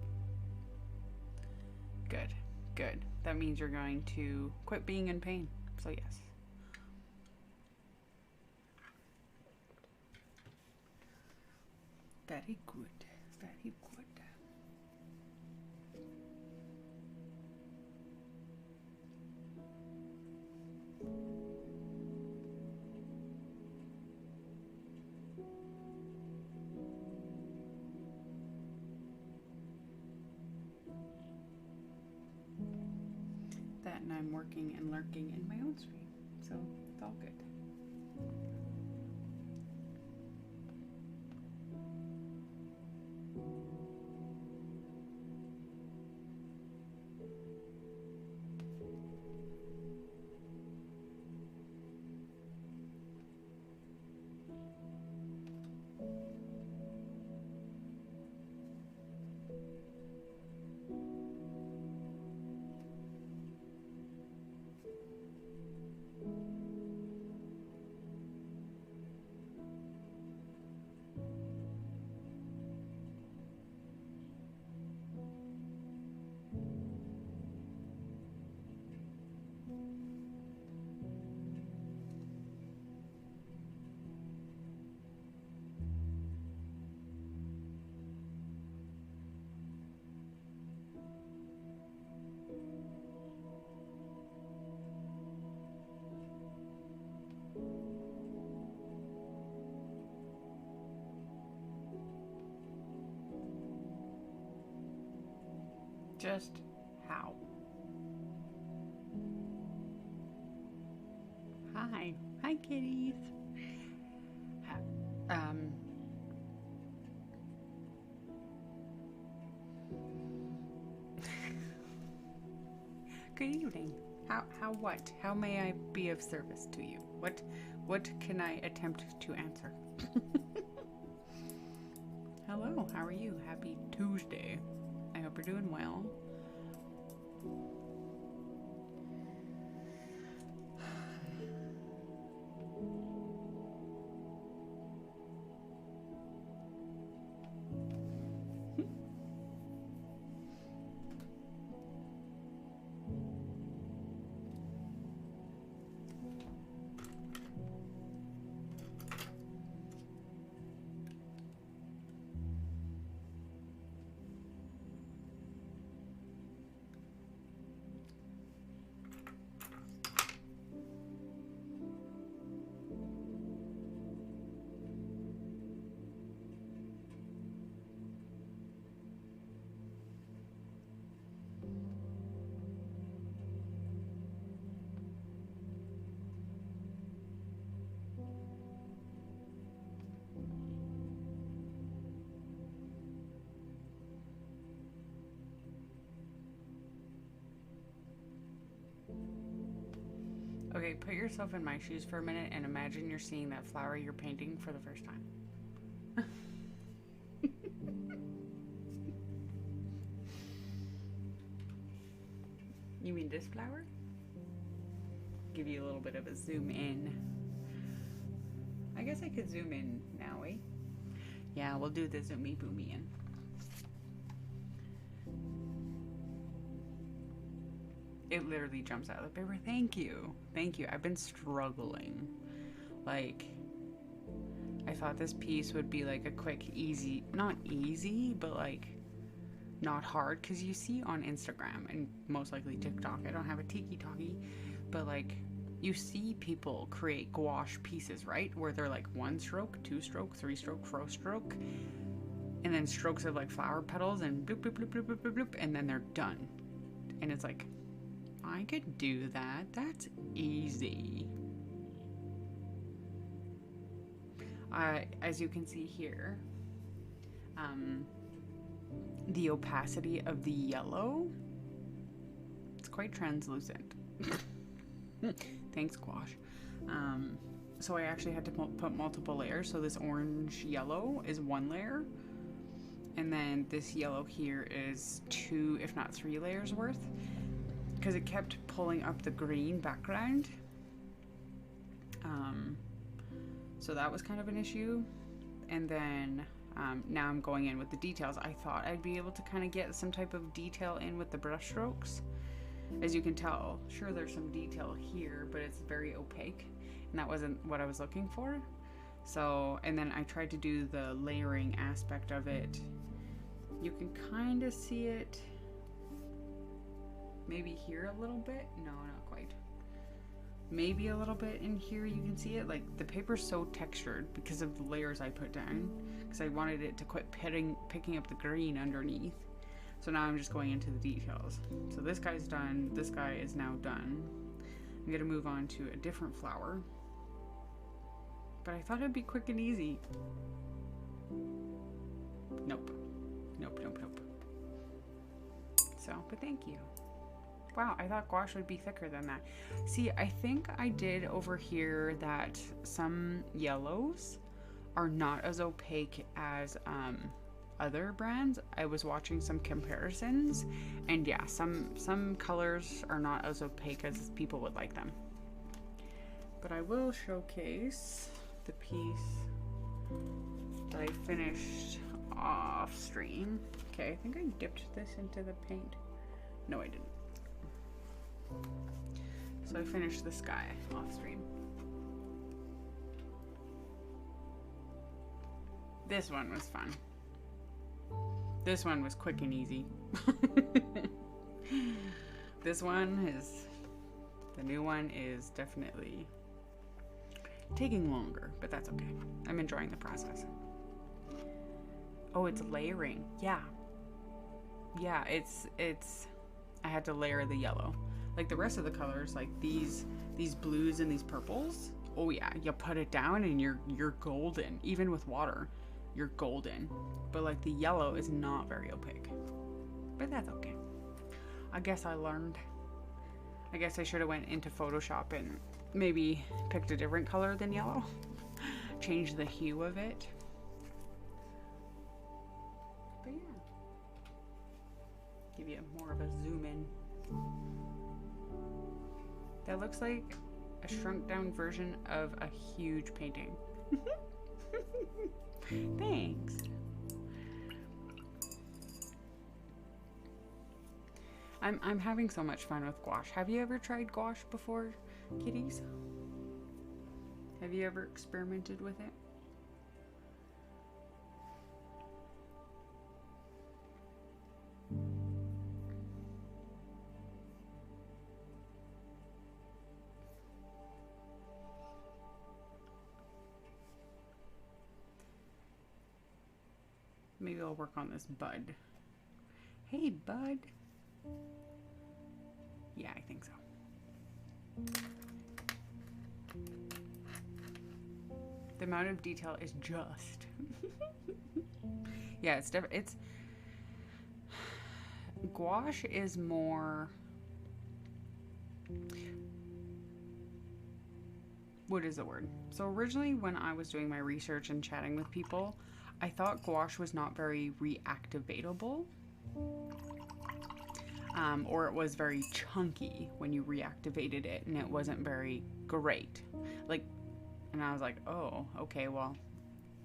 Good, good. That means you're going to quit being in pain. So yes. Very good, very good. That and I'm working and lurking in my own stream, so it's all good. Just how? Hi. Hi, kitties. Good evening. What? How may I be of service to you? What can I attempt to answer? Hello, how are you? Happy Tuesday. I hope you're doing well. Okay, put yourself in my shoes for a minute and imagine you're seeing that flower you're painting for the first time. You mean this flower? Give you a little bit of a zoom in. I guess I could zoom in now, eh? Yeah, we'll do the zoomy boomy in. It literally jumps out of the paper. Thank you. Thank you. I've been struggling. Like, I thought this piece would be like a quick, easy, not easy, but like not hard. Because you see on Instagram and most likely TikTok, I don't have a tiki-talkie, but like you see people create gouache pieces, right? Where they're like 1 stroke, 2 stroke, 3 stroke, 4 stroke, and then strokes of like flower petals and bloop, bloop, bloop, bloop, bloop, bloop, bloop, and then they're done. And it's like, I could do that. That's easy. As you can see here, the opacity of the yellow, it's quite translucent. Thanks, gouache. So I actually had to put multiple layers. So this orange yellow is 1 layer, and then this yellow here is 2, if not 3 layers worth. because it kept pulling up the green background. So that was kind of an issue. And then now I'm going in with the details. I thought I'd be able to kind of get some type of detail in with the brush strokes. As you can tell, sure, there's some detail here, but it's very opaque, and that wasn't what I was looking for. So, and then I tried to do the layering aspect of it. You can kind of see it maybe here a little bit. No, not quite. Maybe a little bit in here you can see it. Like, the paper's so textured because of the layers I put down, because I wanted it to quit picking up the green underneath. So now I'm just going into the details. So this guy's done. This guy is now done. I'm gonna move on to a different flower. But I thought it'd be quick and easy. Nope. Nope, nope, nope. So, but thank you. Wow, I thought gouache would be thicker than that. See, I think I did over here that some yellows are not as opaque as other brands. I was watching some comparisons, and yeah, some colors are not as opaque as people would like them. But I will showcase the piece that I finished off stream. Okay, I think I dipped this into the paint. No, I didn't. So I finished this guy off stream. This one was fun. This one was quick and easy. This one is, the new one is definitely taking longer, but that's okay. I'm enjoying the process. Oh, it's layering. Yeah. Yeah, it's, I had to layer the yellow. Like the rest of the colors, like these blues and these purples. Oh yeah, you put it down and you're golden. Even with water, you're golden. But like the yellow is not very opaque. But that's okay. I guess I learned. I guess I should have went into Photoshop and maybe picked a different color than yellow. Change the hue of it. But yeah. Give you more of a zoom in. That looks like a shrunk down version of a huge painting. Thanks. I'm having so much fun with gouache. Have you ever tried gouache before, kitties? Have you ever experimented with it? Maybe I'll work on this bud. Hey, bud. Yeah, I think so. The amount of detail is just. Yeah, it's gouache is more, what is the word? So originally when I was doing my research and chatting with people, I thought gouache was not very reactivatable. Or it was very chunky when you reactivated it, and it wasn't very great. Like, and I was like, oh, okay, well,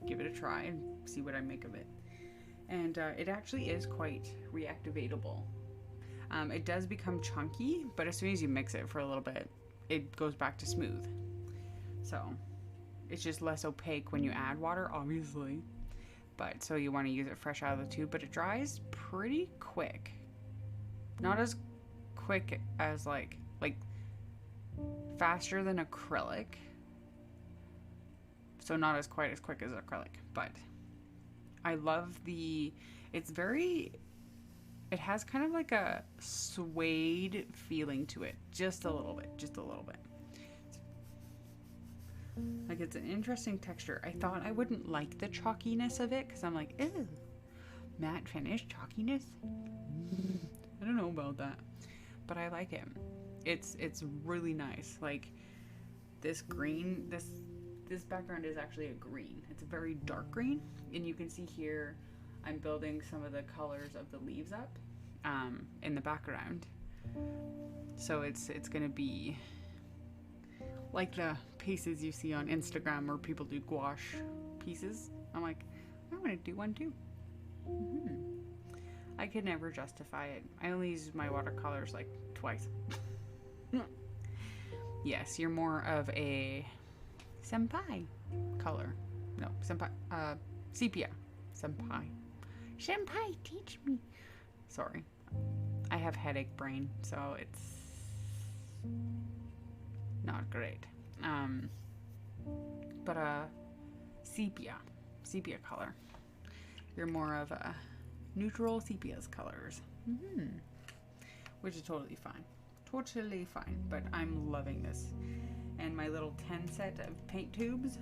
give it a try and see what I make of it. And it actually is quite reactivatable. It does become chunky, but as soon as you mix it for a little bit, it goes back to smooth. So it's just less opaque when you add water, obviously. But so you want to use it fresh out of the tube, but it dries pretty quick. Not as quick as like faster than acrylic. So not as quite as quick as acrylic, but I love it has kind of like a suede feeling to it. Just a little bit. Like, it's an interesting texture. I thought I wouldn't like the chalkiness of it, because I'm like, ew, matte finish, chalkiness? I don't know about that, but I like it. It's really nice. Like, this green, this background is actually a green. It's a very dark green, and you can see here I'm building some of the colors of the leaves up in the background. So it's gonna be like the pieces you see on Instagram where people do gouache pieces. I'm like, I want to do one too. I could never justify it. I only use my watercolors like twice. Yes, you're more of a senpai color. No, senpai. Sepia. Senpai. Senpai, teach me. Sorry. I have headache brain, so it's not great. But sepia color. You're more of a neutral sepia's colors, which is totally fine. Totally fine. But I'm loving this, and my little 10 set of paint tubes.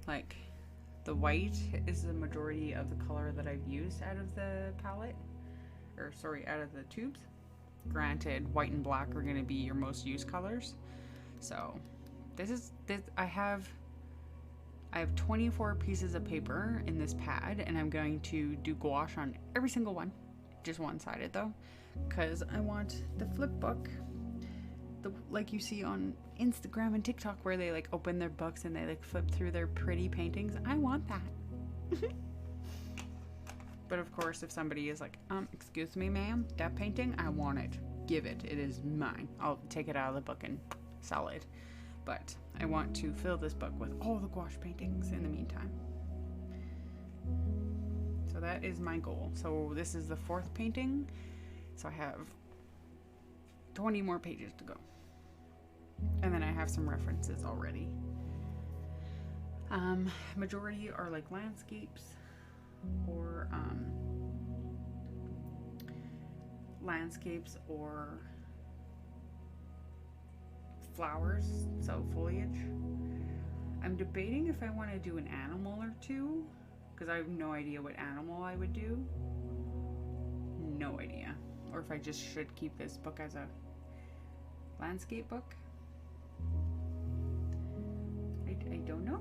Like, the white is the majority of the color that I've used out of the palette, or sorry, out of the tubes. Granted, white and black are going to be your most used colors. So this I have 24 pieces of paper in this pad, and I'm going to do gouache on every single one, just one-sided though, because I want the flip book, like you see on Instagram and TikTok, where they like open their books and they like flip through their pretty paintings. I want that. But of course, if somebody is like, excuse me, ma'am, that painting, I want it. Give it. It is mine. I'll take it out of the book and sell it. But I want to fill this book with all the gouache paintings in the meantime. So that is my goal. So this is the 4th painting. So I have 20 more pages to go. And then I have some references already. Majority are like landscapes, or flowers, so foliage. I'm debating if I want to do an animal or two, because I have no idea what animal I would do. No idea. Or if I just should keep this book as a landscape book. I don't know.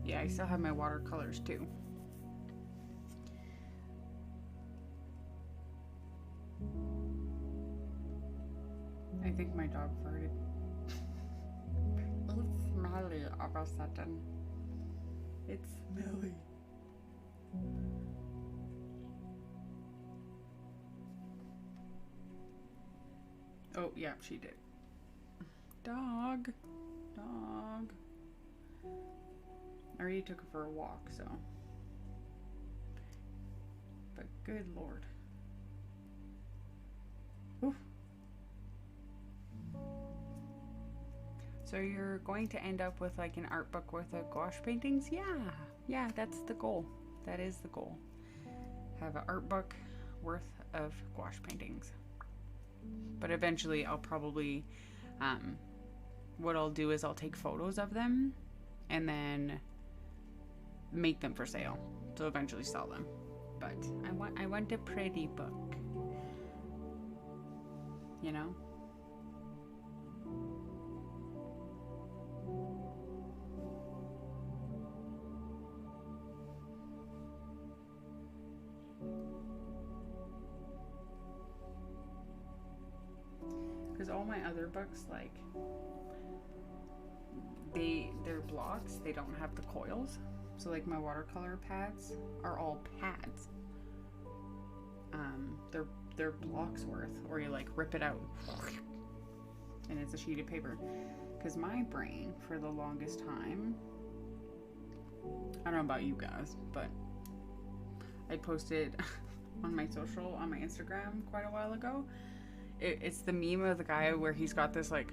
Yeah, I still have my watercolors too. I think my dog farted. It's smelly all of a sudden. It's smelly. Oh, yeah, she did. Dog. I already took her for a walk, so. But good Lord. Oof. So you're going to end up with like an art book worth of gouache paintings? Yeah, that's the goal. That is the goal. Have an art book worth of gouache paintings. But eventually I'll probably, what I'll do is I'll take photos of them and then make them for sale. So eventually sell them. But I want a pretty book. You know? Because all my other books, like, they're blocks, they don't have the coils. So like my watercolor pads are all pads. They're blocks worth, or you like rip it out and it's a sheet of paper. Because my brain, for the longest time, I don't know about you guys, but I posted on my social, on my Instagram quite a while ago. It's the meme of the guy where he's got this like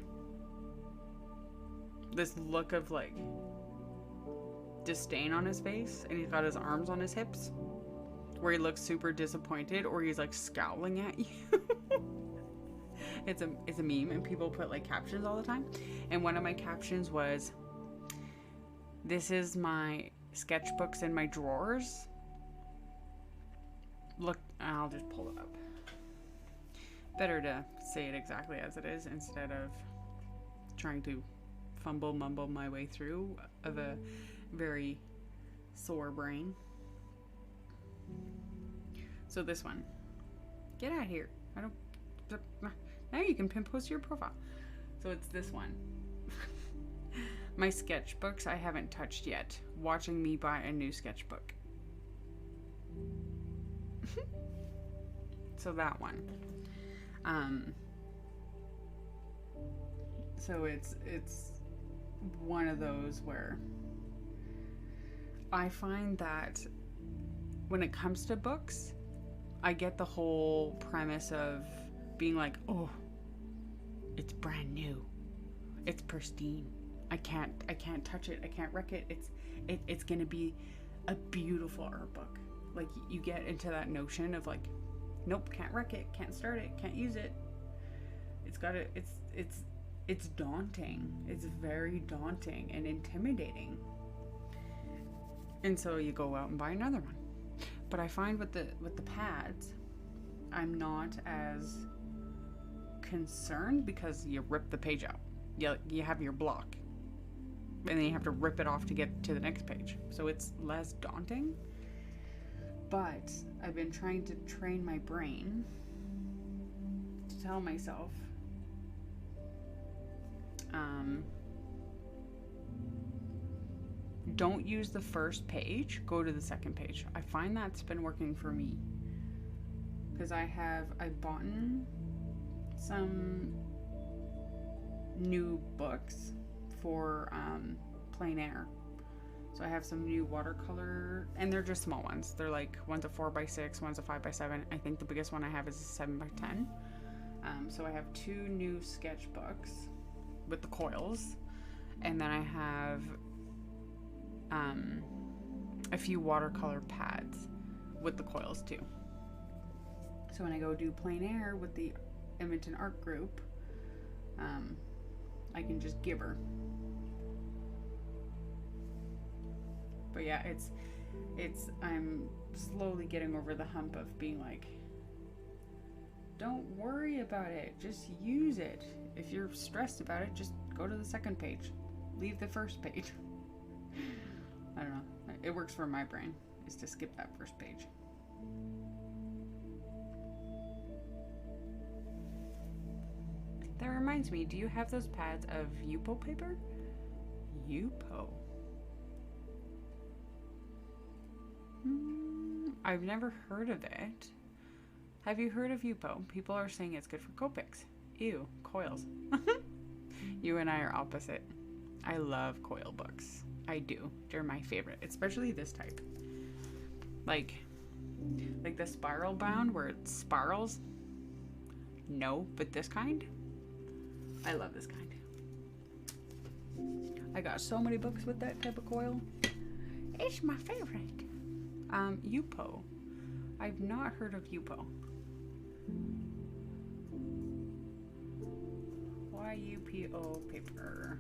this look of like disdain on his face, and he's got his arms on his hips, where he looks super disappointed, or he's like scowling at you. It's a meme, and people put like captions all the time. And one of my captions was, "This is my sketchbooks in my drawers, look, I'll just pull it up. Better to say it exactly as it is instead of trying to mumble my way through of a very sore brain. So this one, get out of here. I don't. Now you can pin post your profile. So it's this one. My sketchbooks I haven't touched yet. Watching me buy a new sketchbook. So that one. So it's one of those where I find that when it comes to books, I get the whole premise of being like, oh, it's brand new, it's pristine, I can't touch it, I can't wreck it, it's gonna be a beautiful art book. Like, you get into that notion of like, nope, can't wreck it, can't start it, can't use it. It's daunting. It's very daunting and intimidating. And so you go out and buy another one. But I find with the pads, I'm not as concerned because you rip the page out. You have your block. And then you have to rip it off to get to the next page. So it's less daunting. But I've been trying to train my brain to tell myself, don't use the first page, go to the second page. I find that's been working for me. Because I've bought some new books for plein air. So I have some new watercolor, and they're just small ones. They're like, one's a 4x6, one's a 5x7. I think the biggest one I have is a 7x10. So I have 2 new sketchbooks with the coils, and then I have a few watercolor pads with the coils too. So when I go do plein air with the Edmonton Art Group, I can just give her. But yeah, I'm slowly getting over the hump of being like, don't worry about it, just use it. If you're stressed about it, just go to the second page. Leave the first page. I don't know. It works for my brain, is to skip that first page. That reminds me, do you have those pads of Yupo paper? Yupo. I've never heard of it. Have you heard of Yupo? People are saying it's good for Copics. Ew, coils. You and I are opposite. I love coil books. I do. They're my favorite, especially this type. Like the spiral bound where it spirals. No, but this kind. I love this kind. I got so many books with that type of coil. It's my favorite. Yupo. I've not heard of Yupo. YUPO paper.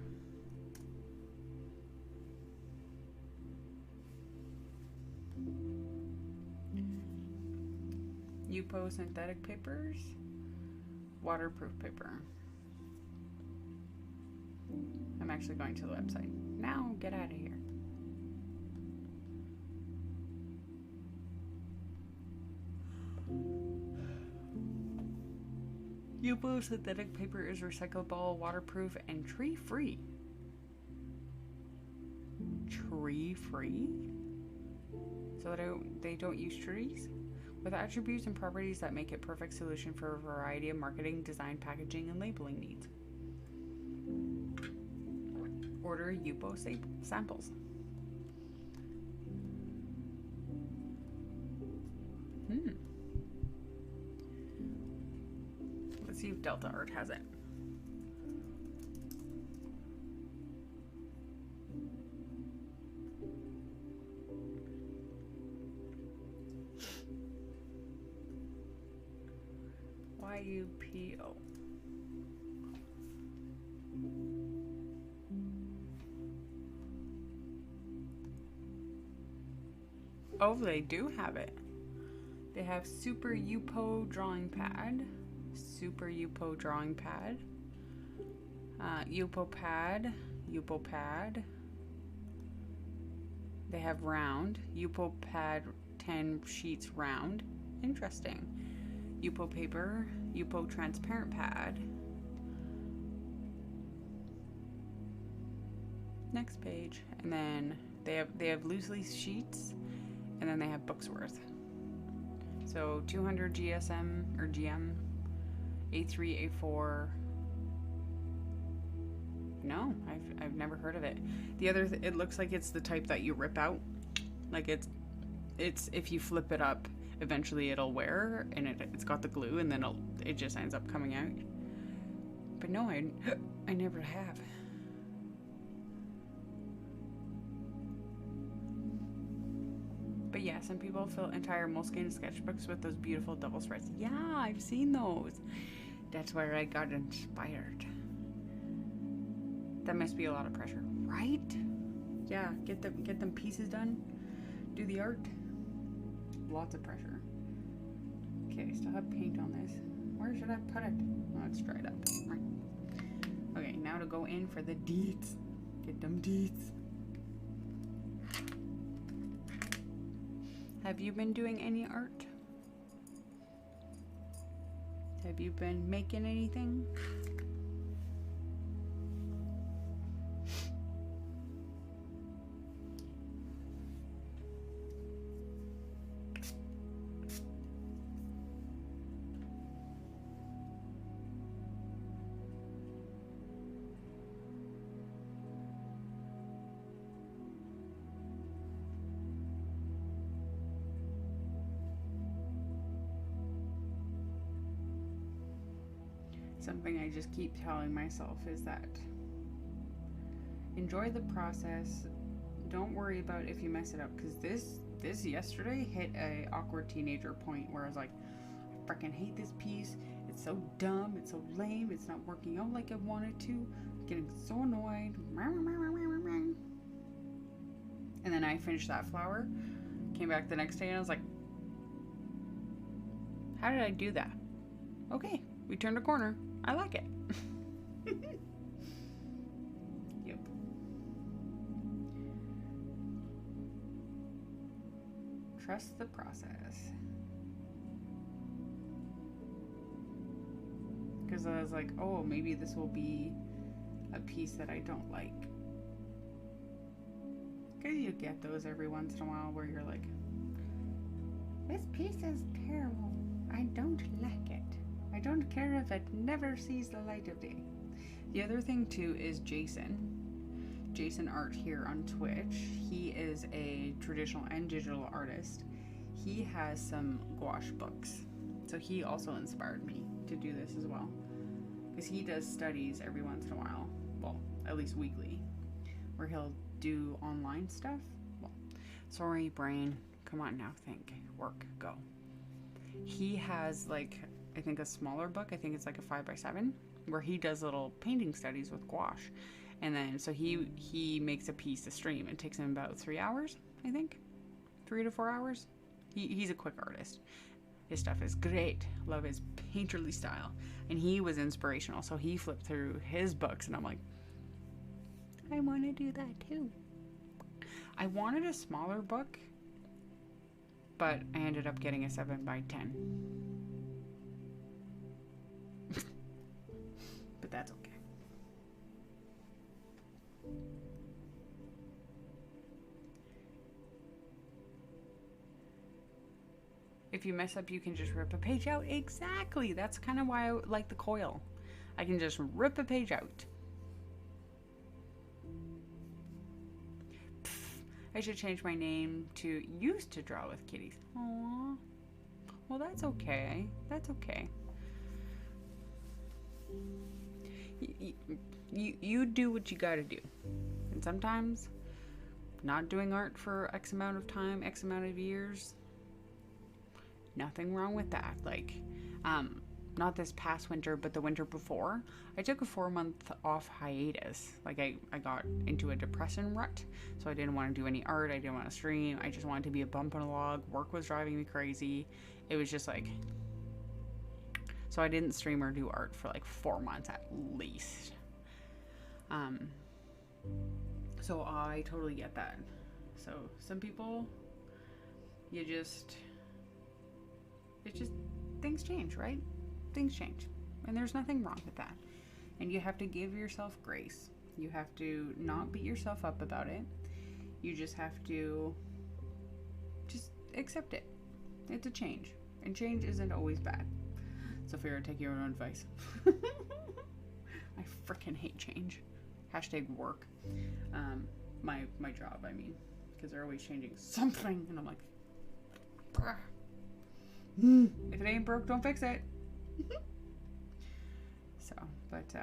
Yupo synthetic papers. Waterproof paper. I'm actually going to the website. Now, get out of here. Yupo synthetic paper is recyclable, waterproof, and tree-free. Tree-free? So they don't use trees? With attributes and properties that make it perfect solution for a variety of marketing, design, packaging, and labeling needs. Order Yupo samples. Let's see if Delta Art has it. YUPO. Oh, they do have it. They have Super Yupo drawing pad. Super Yupo drawing pad. Yupo pad. Yupo pad. They have round. Yupo pad 10 sheets round. Interesting. Yupo paper. Yupo transparent pad. Next page. And then they have loose leaf sheets, and then they have books worth. So 200 GSM or GM, A3, A4. No, I've never heard of it. The other it looks like it's the type that you rip out. Like it's if you flip it up, eventually it'll wear, and it's got the glue, and then it just ends up coming out. But no, I never have. But yeah, some people fill entire Moleskine sketchbooks with those beautiful double spreads. Yeah, I've seen those. That's where I got inspired. That must be a lot of pressure, right? Yeah, get them pieces done. Do the art. Lots of pressure. Okay, still have paint on this. Where should I put it? Oh, it's dried up. Right. Okay, now to go in for the deets. Get them deets. Have you been doing any art? Have you been making anything? Something I just keep telling myself is that enjoy the process. Don't worry about if you mess it up, because this yesterday hit a awkward teenager point where I was like, I freaking hate this piece. It's so dumb. It's so lame. It's not working out like I wanted to. I'm getting so annoyed. And then I finished that flower. Came back the next day and I was like, how did I do that? Okay, we turned a corner. I like it. Yep. Trust the process. Because I was like, oh, maybe this will be a piece that I don't like. Because you get those every once in a while where you're like, this piece is terrible. I don't like it. I don't care if it never sees the light of day. The other thing too is Jason Art here on Twitch. He is a traditional and digital artist. He has some gouache books. So he also inspired me to do this as well. Because he does studies every once in a while. Well, at least weekly. Where he'll do online stuff. Well, sorry brain. Come on now, think. Work, go. He has like, I think a smaller book. I think it's like a 5x7 where he does little painting studies with gouache. And then, so he makes a piece to stream. It takes him about 3 hours, I think. 3 to 4 hours. He's a quick artist. His stuff is great. Love his painterly style. And he was inspirational. So he flipped through his books and I'm like, I want to do that too. I wanted a smaller book, but I ended up getting a 7x10. But that's okay. If you mess up, you can just rip a page out. Exactly. That's kind of why I like the coil. I can just rip a page out. I should change my name to Used to Draw with Kitties. Aww. Well, that's okay. That's okay. You do what you gotta do. And sometimes not doing art for X amount of time, X amount of years, nothing wrong with that. Like, not this past winter, but the winter before, I took a 4-month off hiatus. Like I got into a depression rut, so I didn't want to do any art, I didn't want to stream, I just wanted to be a bump on a log. Work was driving me crazy. It was just like, so I didn't stream or do art for like 4 months at least. So I totally get that. So some people, it's just, things change, right? Things change. And there's nothing wrong with that. And you have to give yourself grace. You have to not beat yourself up about it. You just have to just accept it. It's a change. And change isn't always bad. Sophia, take your own advice. I freaking hate change. #work. My job, I mean. Because they're always changing something. And I'm like, if it ain't broke, don't fix it. So, but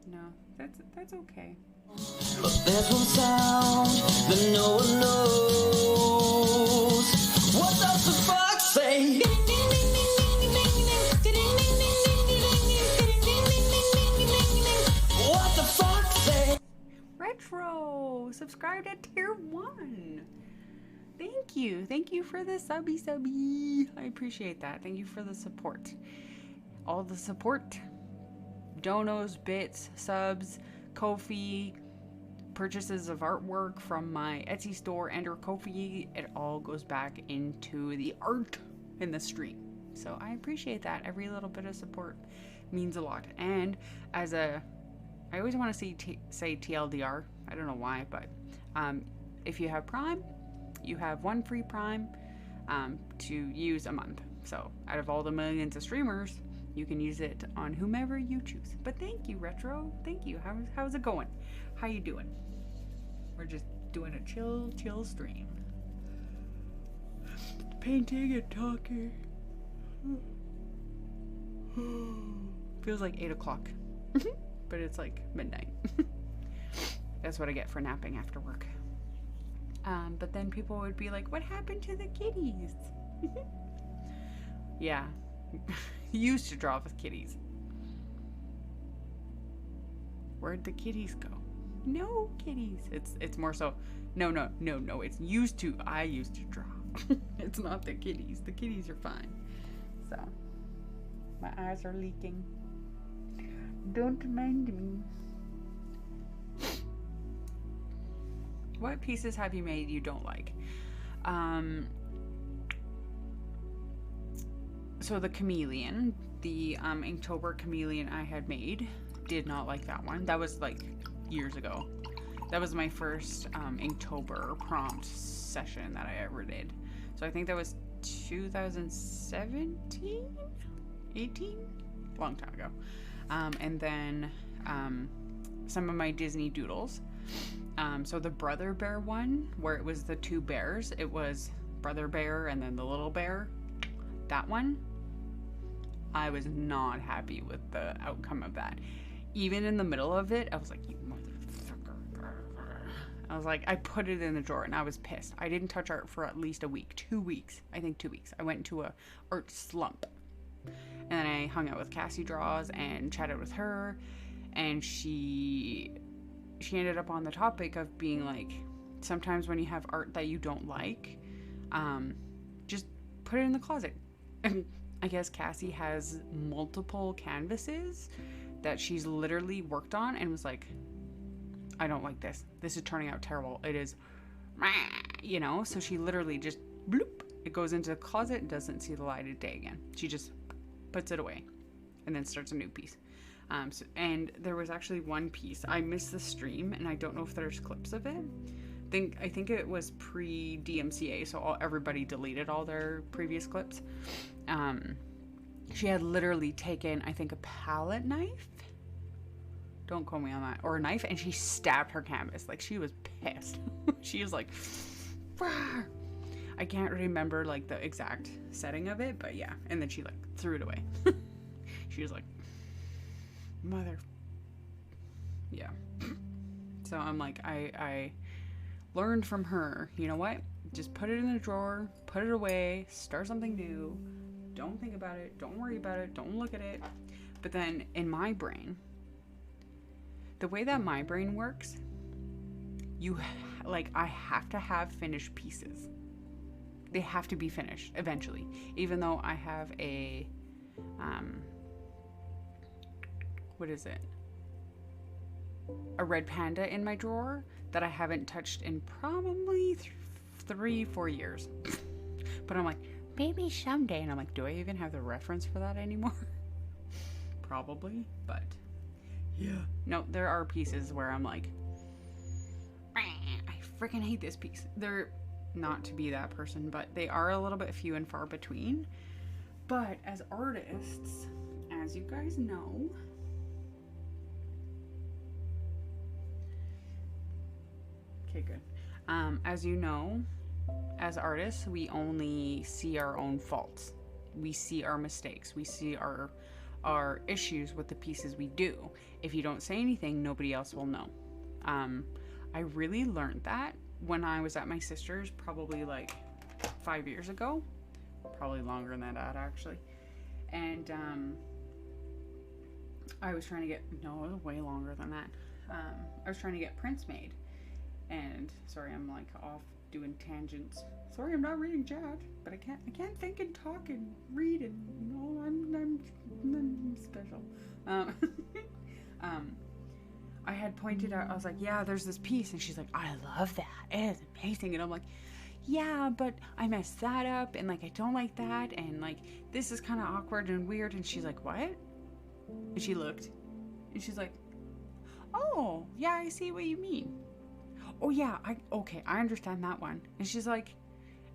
no, that's okay. But there's one sound that no one knows. What does the fox say? What the fox say? Retro, subscribe to Tier 1. Thank you for the subby. I appreciate that. Thank you for the support. All the support, donos, bits, subs, Ko-fi, purchases of artwork from my Etsy store and or Ko-fi, it all goes back into the art in the stream. So I appreciate that. Every little bit of support means a lot. And I always want to say TLDR. I don't know why, but if you have Prime, you have 1 free Prime to use a month. So out of all the millions of streamers, you can use it on whomever you choose. But thank you, Retro. Thank you. How's it going? How you doing? We're just doing a chill stream. Painting and talking. Feels like 8 o'clock. But it's like midnight. That's what I get for napping after work. But then people would be like, what happened to the kitties? Yeah. Used to draw with kitties. Where'd the kitties go? No kitties. It's more so, no, it's I used to draw. It's not the kitties. The kitties are fine. So, my eyes are leaking. Don't mind me. What pieces have you made you don't like? So the chameleon, the Inktober chameleon I had made, did not like that one. That was like years ago. That was my first Inktober prompt session that I ever did. So I think that was 2017? 18? Long time ago. And then some of my Disney doodles. So the Brother Bear one, where it was the 2 bears, it was Brother Bear and then the little bear. That one, I was not happy with the outcome of that. Even in the middle of it, I was like, you motherfucker. I was like, I put it in the drawer and I was pissed. I didn't touch art for at least a week, 2 weeks. I think 2 weeks. I went into a art slump. And then I hung out with Cassie Draws and chatted with her. And she ended up on the topic of being like, sometimes when you have art that you don't like, just put it in the closet. And I guess Cassie has multiple canvases that she's literally worked on and was like, I don't like this. This is turning out terrible. It is, you know, so she literally just bloop, it goes into the closet and doesn't see the light of day again. She just puts it away and then starts a new piece. And there was actually one piece. I missed the stream and I don't know if there's clips of it. I think it was pre-DMCA, so everybody deleted all their previous clips. She had literally taken, I think, a palette knife. Don't quote me on that. Or a knife, and she stabbed her canvas. Like, she was pissed. She was like, Rawr! I can't remember, like, the exact setting of it, but yeah. And then she, like, threw it away. She was like, mother. Yeah. So I'm like, I learned from her, you know what? Just put it in the drawer, put it away, start something new. don't think about it, don't worry about it, don't look at it. But then in my brain, the way that my brain works, I have to have finished pieces. They have to be finished eventually. Even though I have a, what is it? A red panda in my drawer that I haven't touched in probably 3-4 years. But I'm like, maybe someday. And I'm like, do I even have the reference for that anymore? Probably, but yeah. No, there are pieces where I'm like, I freaking hate this piece. They're not to be that person, but they are a little bit few and far between. But as artists, as you guys know, okay, good. As you know, as artists, we only see our own faults. We see our mistakes. We see our issues with the pieces we do. If you don't say anything, nobody else will know. I really learned that when I was at my sister's probably like 5 years ago. Probably longer than that, actually. And I was trying to get, no, it was way longer than that. I was trying to get prints made. And sorry, I'm like off doing tangents. Sorry, I'm not reading chat, but I can't think and talk and read, and I'm special. I had pointed out, I was like, yeah, there's this piece, and she's like, I love that, it is amazing. And I'm like, yeah, but I messed that up, and like I don't like that, and like this is kind of awkward and weird. And she's like, what? And she looked, and she's like, oh yeah, I see what you mean. Oh yeah, I understand that one. And she's like,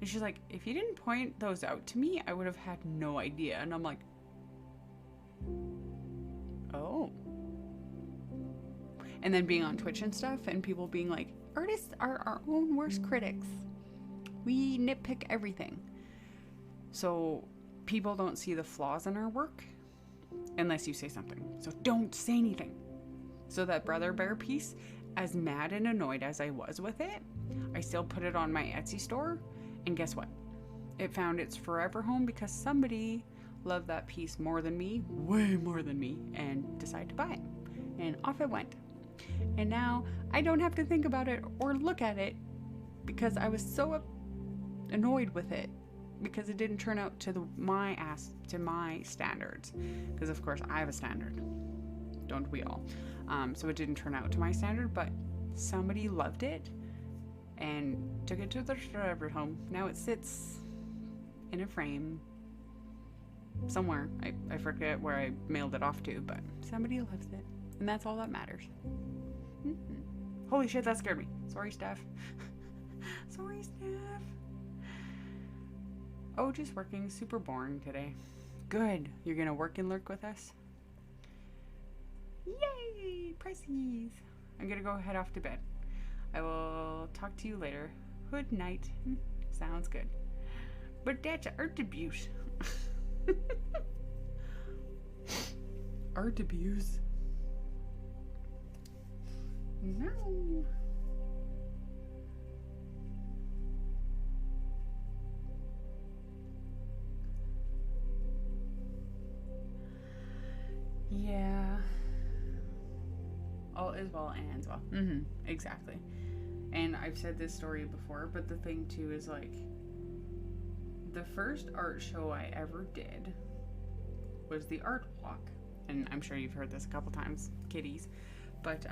if you didn't point those out to me, I would have had no idea. And I'm like, oh. And then being on Twitch and stuff, and people being like, artists are our own worst critics. We nitpick everything. So people don't see the flaws in our work unless you say something. So don't say anything. So that Brother Bear piece, as mad and annoyed as I was with it, I still put it on my Etsy store, and guess what? It found its forever home because somebody loved that piece more than me, way more than me, and decided to buy it. And off it went. And now I don't have to think about it or look at it because I was so annoyed with it because it didn't turn out to my standards. Because of course I have a standard. Don't we all? So it didn't turn out to my standard, but somebody loved it and took it to their forever home. Now it sits in a frame somewhere. I forget where I mailed it off to, but somebody loves it, and that's all that matters. Mm-hmm. Holy shit, that scared me. Sorry, Steph. Sorry, Steph. Oh, just working. Super boring today. Good. You're gonna work and lurk with us? Yay! Pressies! I'm gonna go head off to bed. I will talk to you later. Good night. Sounds good. But that's art abuse. Art abuse. No. Yeah. All is well and ends well. Exactly. And I've said this story before, but the thing too is like, the first art show I ever did was the art walk. And I'm sure you've heard this a couple times, kiddies. But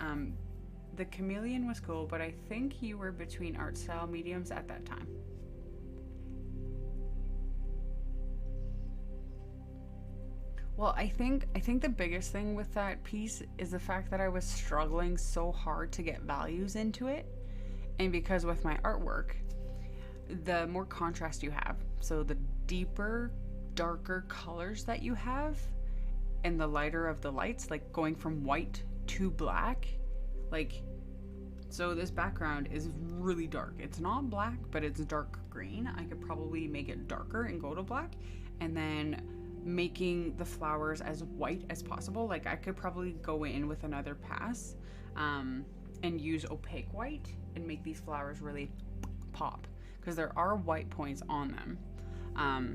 the chameleon was cool, but I think you were between art style mediums at that time. Well, I think the biggest thing with that piece is the fact that I was struggling so hard to get values into it. And because with my artwork, the more contrast you have, so the deeper, darker colors that you have, and the lighter of the lights, like going from white to black, like, so this background is really dark. It's not black, but it's dark green. I could probably make it darker and go to black, and then making the flowers as white as possible. Like I could probably go in with another pass and use opaque white and make these flowers really pop, because there are white points on them.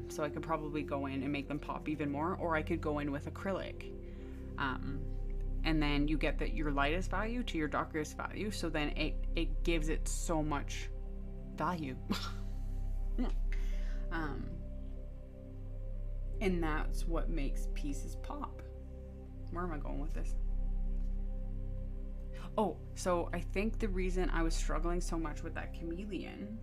So I could probably go in and make them pop even more, or I could go in with acrylic. And then you get your lightest value to your darkest value, so then it gives it so much value. And that's what makes pieces pop. Where am I going with this? Oh, so I think the reason I was struggling so much with that chameleon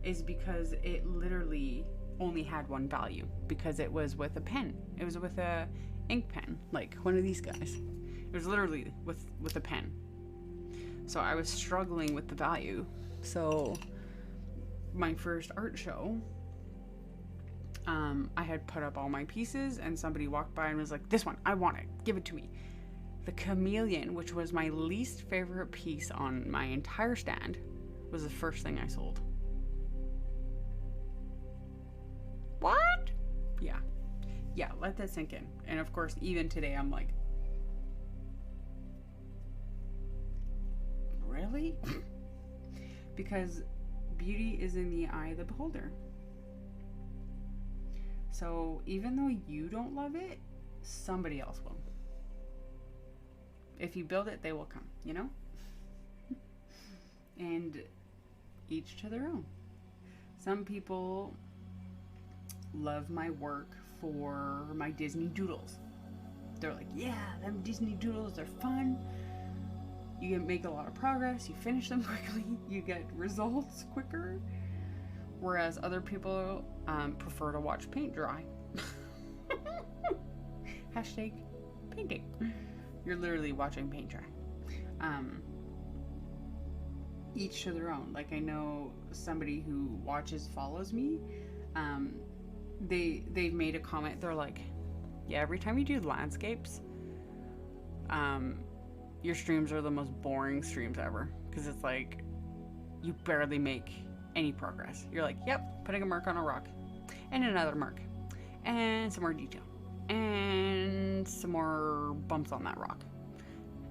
is because it literally only had one value, because it was with a pen. It was with a ink pen, like one of these guys. It was literally with a pen. So I was struggling with the value. So my first art show, I had put up all my pieces, and somebody walked by and was like, "This one, I want it. Give it to me." The chameleon, which was my least favorite piece on my entire stand, was the first thing I sold. What? Yeah. Yeah, let that sink in. And of course, even today, I'm like, really? Because beauty is in the eye of the beholder. So even though you don't love it, somebody else will. If you build it, they will come, you know? And each to their own. Some people love my work for my Disney doodles. They're like, yeah, them Disney doodles, they're fun. You can make a lot of progress, you finish them quickly, you get results quicker. Whereas other people prefer to watch paint dry. Hashtag painting. You're literally watching paint dry. Each to their own. Like, I know somebody who follows me. They've made a comment. They're like, yeah, every time you do landscapes, your streams are the most boring streams ever, because it's like you barely make any progress. You're like, yep, putting a mark on a rock, and another mark, and some more detail, and some more bumps on that rock.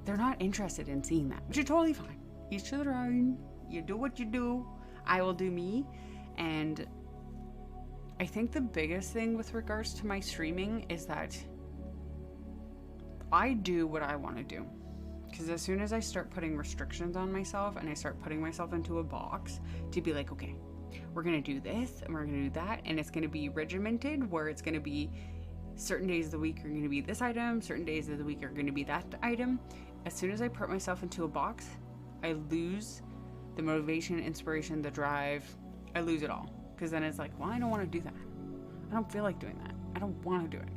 They're not interested in seeing that, which is totally fine. Each to their own. You do what you do. I will do me. And I think the biggest thing with regards to my streaming is that I do what I want to do. Because as soon as I start putting restrictions on myself and I start putting myself into a box to be like, okay, we're going to do this and we're going to do that, and it's going to be regimented, where it's going to be certain days of the week are going to be this item, certain days of the week are going to be that item. As soon as I put myself into a box, I lose the motivation, inspiration, the drive. I lose it all. Because then it's like, well, I don't want to do that. I don't feel like doing that. I don't want to do it.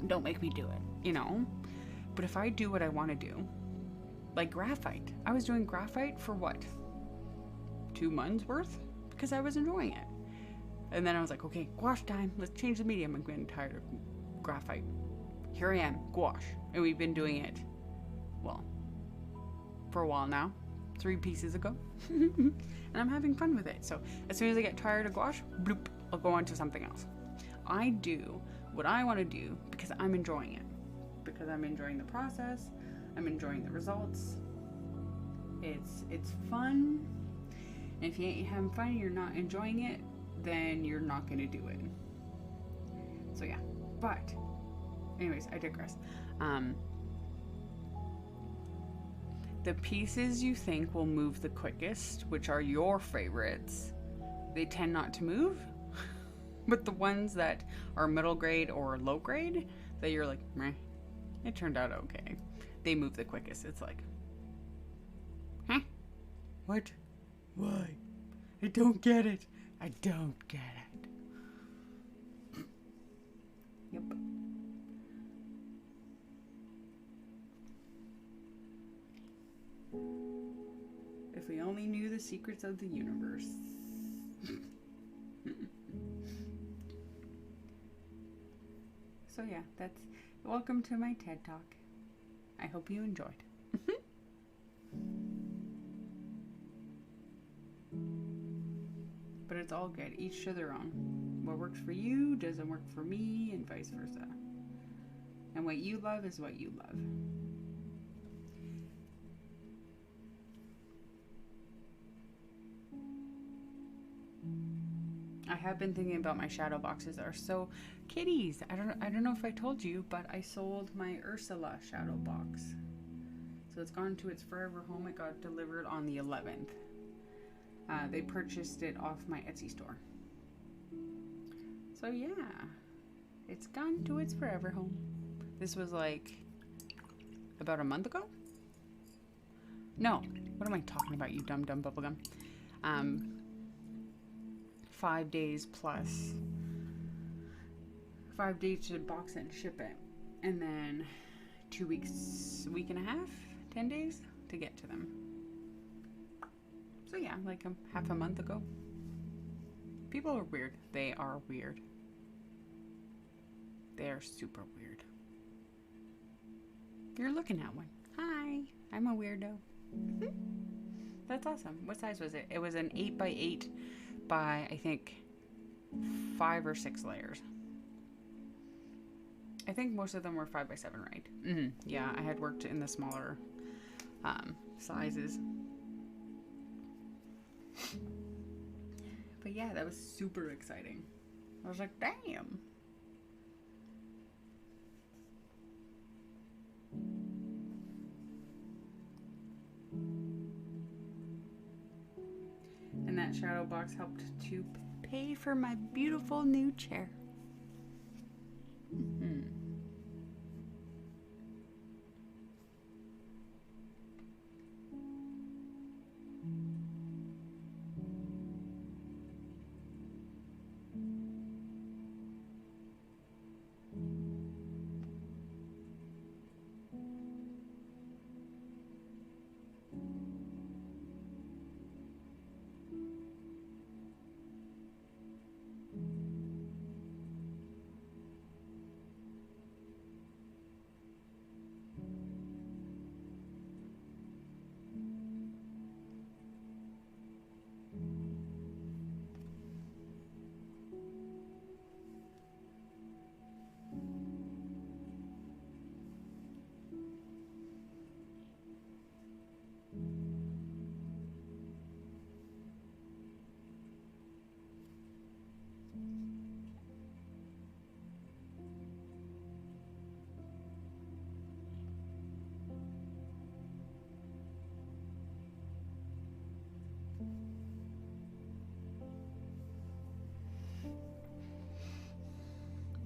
Don't make me do it, you know? But if I do what I want to do, like graphite. I was doing graphite for what? 2 months worth? Because I was enjoying it. And then I was like, okay, gouache time. Let's change the medium. I'm getting tired of graphite. Here I am, gouache. And we've been doing it, well, for a while now. 3 pieces ago. And I'm having fun with it. So as soon as I get tired of gouache, bloop, I'll go on to something else. I do what I want to do because I'm enjoying it. Because I'm enjoying the process. I'm enjoying the results. It's fun. And if you ain't having fun and you're not enjoying it, then you're not going to do it. So yeah. But anyways, I digress. The pieces you think will move the quickest, which are your favorites, they tend not to move. But the ones that are middle grade or low grade, that you're like, meh, it turned out okay, they move the quickest. It's like, huh? What? Why? I don't get it. I don't get it. Yep. If we only knew the secrets of the universe. So yeah, that's welcome to my TED Talk. I hope you enjoyed. But it's all good. Each to their own. What works for you doesn't work for me, and vice versa. And what you love is what you love. I have been thinking about my shadow boxes. Are so kitties. I don't know if I told you, but I sold my Ursula shadow box. So it's gone to its forever home. It got delivered on the 11th. They purchased it off my Etsy store. So yeah, it's gone to its forever home. This was like about a month ago? No, what am I talking about, you dumb bubblegum? 5 days plus 5 days to box it and ship it, and then 2 weeks, a week and a half, 10 days to get to them. So yeah, like half a month ago. People are weird. They are weird. They are super weird. You're looking at one. Hi, I'm a weirdo. That's awesome. What size was it? It was an 8x8 by, I think, 5 or 6 layers. I think most of them were 5x7, right? Mm-hmm. Yeah, I had worked in the smaller sizes. But yeah, that was super exciting. I was like, damn. And that shadow box helped to pay for my beautiful new chair. Mm-hmm.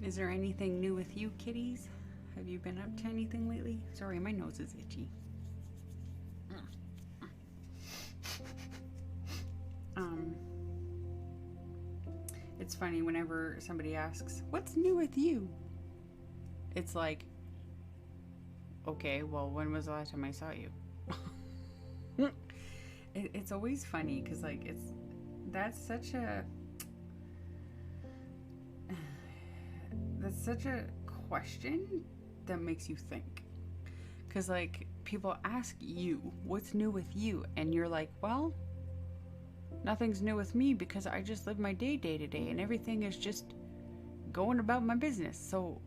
Is there anything new with you, kitties? Have you been up to anything lately? Sorry, my nose is itchy. It's funny whenever somebody asks, what's new with you? It's like, okay, well, when was the last time I saw you? It's always funny because, like, that's such a question that makes you think. Because, like, people ask you, what's new with you? And you're like, well, nothing's new with me because I just live my day to day and everything is just going about my business. So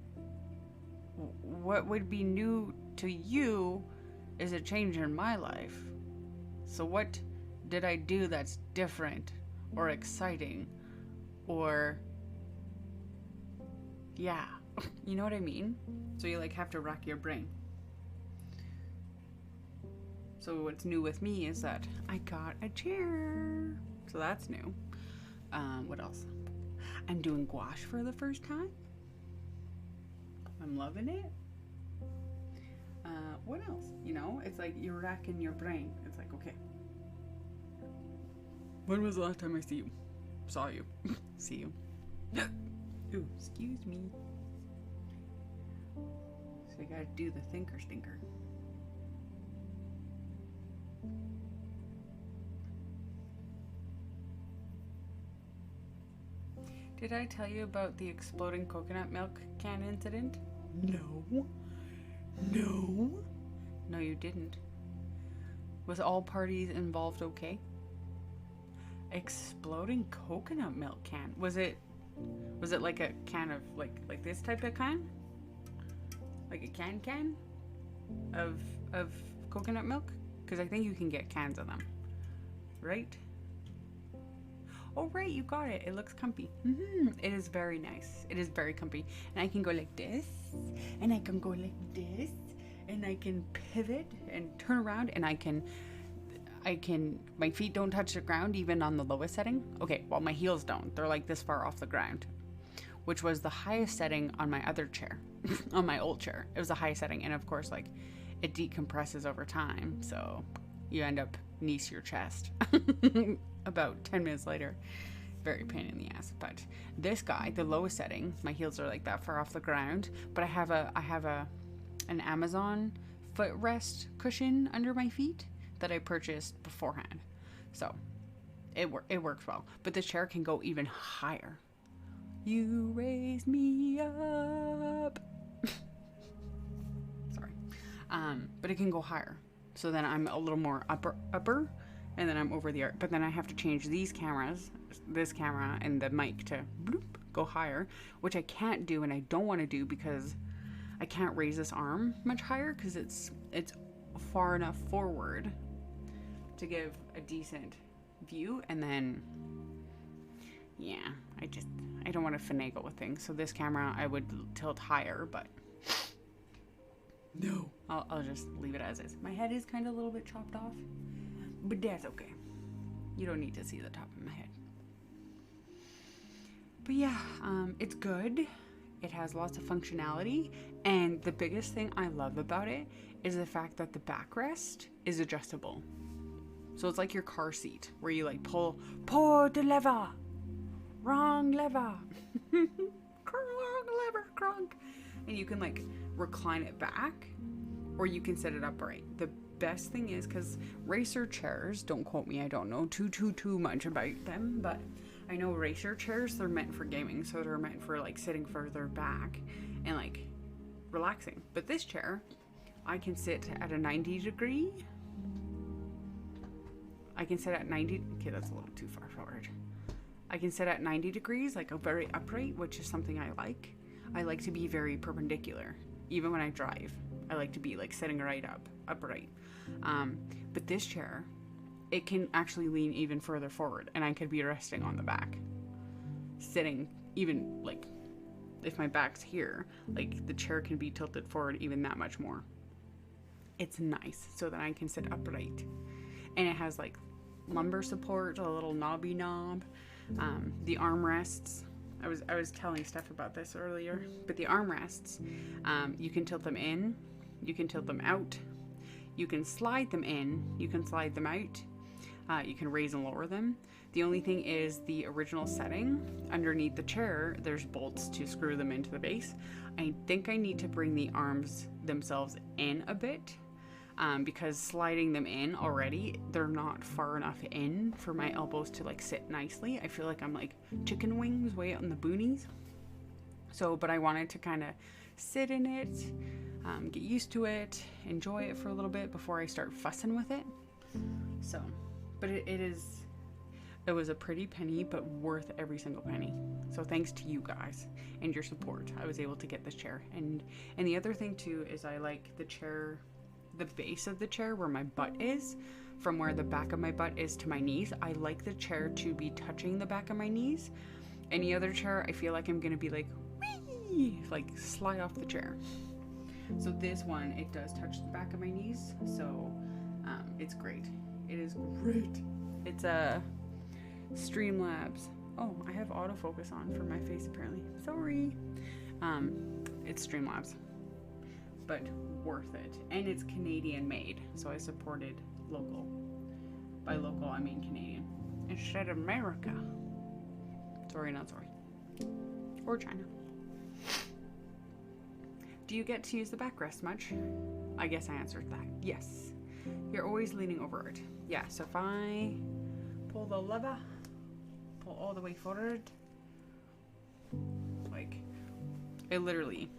what would be new to you is a change in my life. So what did I do that's different or exciting or yeah, you know what I mean? So you like have to rack your brain. So what's new with me is that I got a chair. So that's new. What else? I'm doing gouache for the first time. I'm loving it. What else? You know, it's like you're racking your brain. It's like, okay, when was the last time I saw you? See you. Ooh, excuse me. So you gotta do the thinker stinker. Did I tell you about the exploding coconut milk can incident? No. No, you didn't. Was all parties involved okay? Exploding coconut milk can. Was it like a can of like this type of can? Like a can of coconut milk? Because I think you can get cans of them. Right? Oh, right, you got it. It looks comfy. It is very nice. It is very comfy. And I can go like this, and I can go like this, and I can pivot and turn around, and I can, my feet don't touch the ground even on the lowest setting. Okay, well, my heels don't. They're like this far off the ground, which was the highest setting on my other chair, on my old chair. It was the highest setting. And of course, like, it decompresses over time. So you end up knees your chest about 10 minutes later. Very pain in the ass. But this guy, the lowest setting, my heels are like that far off the ground, but I have an Amazon footrest cushion under my feet that I purchased beforehand. So it works well. But the chair can go even higher. You raise me up. Sorry. But it can go higher. So then I'm a little more upper, and then I'm over the art. But then I have to change these cameras, this camera and the mic to bloop, go higher, which I can't do and I don't want to do because I can't raise this arm much higher because it's far enough forward to give a decent view. And then, yeah, I don't want to finagle with things. So this camera I would tilt higher, but no, I'll just leave it as is. My head is kind of a little bit chopped off, but that's okay. You don't need to see the top of my head. But yeah, it's good. It has lots of functionality. And the biggest thing I love about it is the fact that the backrest is adjustable. So it's like your car seat where you like pull the lever. Wrong lever. Wrong lever, crunk. And you can like recline it back, or you can set it upright. The best thing is, because racer chairs, don't quote me, I don't know too much about them, but I know racer chairs, they're meant for gaming, so they're meant for like sitting further back and like relaxing. But this chair, I can sit at a 90 degree. I can sit at 90, okay, that's a little too far forward. I can sit at 90 degrees, like a very upright, which is something I like. I like to be very perpendicular. Even when I drive, I like to be like sitting right up, upright. But this chair, it can actually lean even further forward, and I could be resting on the back, sitting even like, if my back's here, like the chair can be tilted forward even that much more. It's nice so that I can sit upright. And it has like lumbar support, a little knobby knob, the armrests. I was telling Steph about this earlier, but the armrests, you can tilt them in, you can tilt them out, you can slide them in, you can slide them out, you can raise and lower them. The only thing is the original setting, underneath the chair, there's bolts to screw them into the base. I think I need to bring the arms themselves in a bit, because sliding them in already, they're not far enough in for my elbows to like sit nicely. I feel like I'm like chicken wings way out in the boonies. So, but I wanted to kind of sit in it, get used to it, enjoy it for a little bit before I start fussing with it. So, but it was a pretty penny, but worth every single penny. So thanks to you guys and your support, I was able to get this chair. And the other thing too is I like the chair, the base of the chair where my butt is, from where the back of my butt is to my knees. I like the chair to be touching the back of my knees. Any other chair, I feel like I'm gonna be like, whee, like slide off the chair. So this one, it does touch the back of my knees, so it's great. It is great. It's a Streamlabs. Oh, I have autofocus on for my face apparently. Sorry. It's Streamlabs, but worth it. And it's Canadian made, so I supported local. By local, I mean Canadian. Instead of America. Sorry, not sorry. Or China. Do you get to use the backrest much? I guess I answered that. Yes. You're always leaning over it. Yeah, so if I pull the lever, pull all the way forward, like, I literally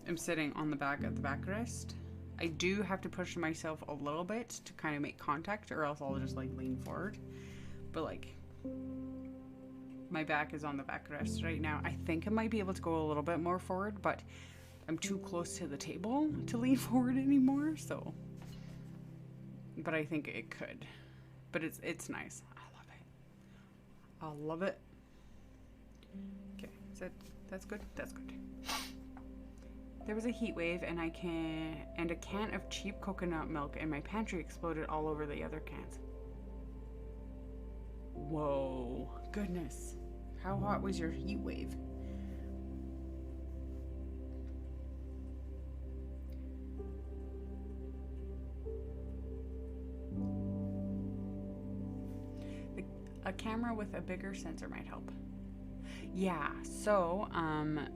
am sitting on the back of the backrest. I do have to push myself a little bit to kind of make contact, or else I'll just like lean forward. But like, my back is on the backrest right now. I think I might be able to go a little bit more forward, but I'm too close to the table to lean forward anymore, so. But I think it could. But it's nice. I love it. I love it. Okay, so that's good. That's good. There was a heat wave, and a can of cheap coconut milk in my pantry exploded all over the other cans. Whoa, goodness. How hot was your heat wave? A camera with a bigger sensor might help. Yeah, so I'm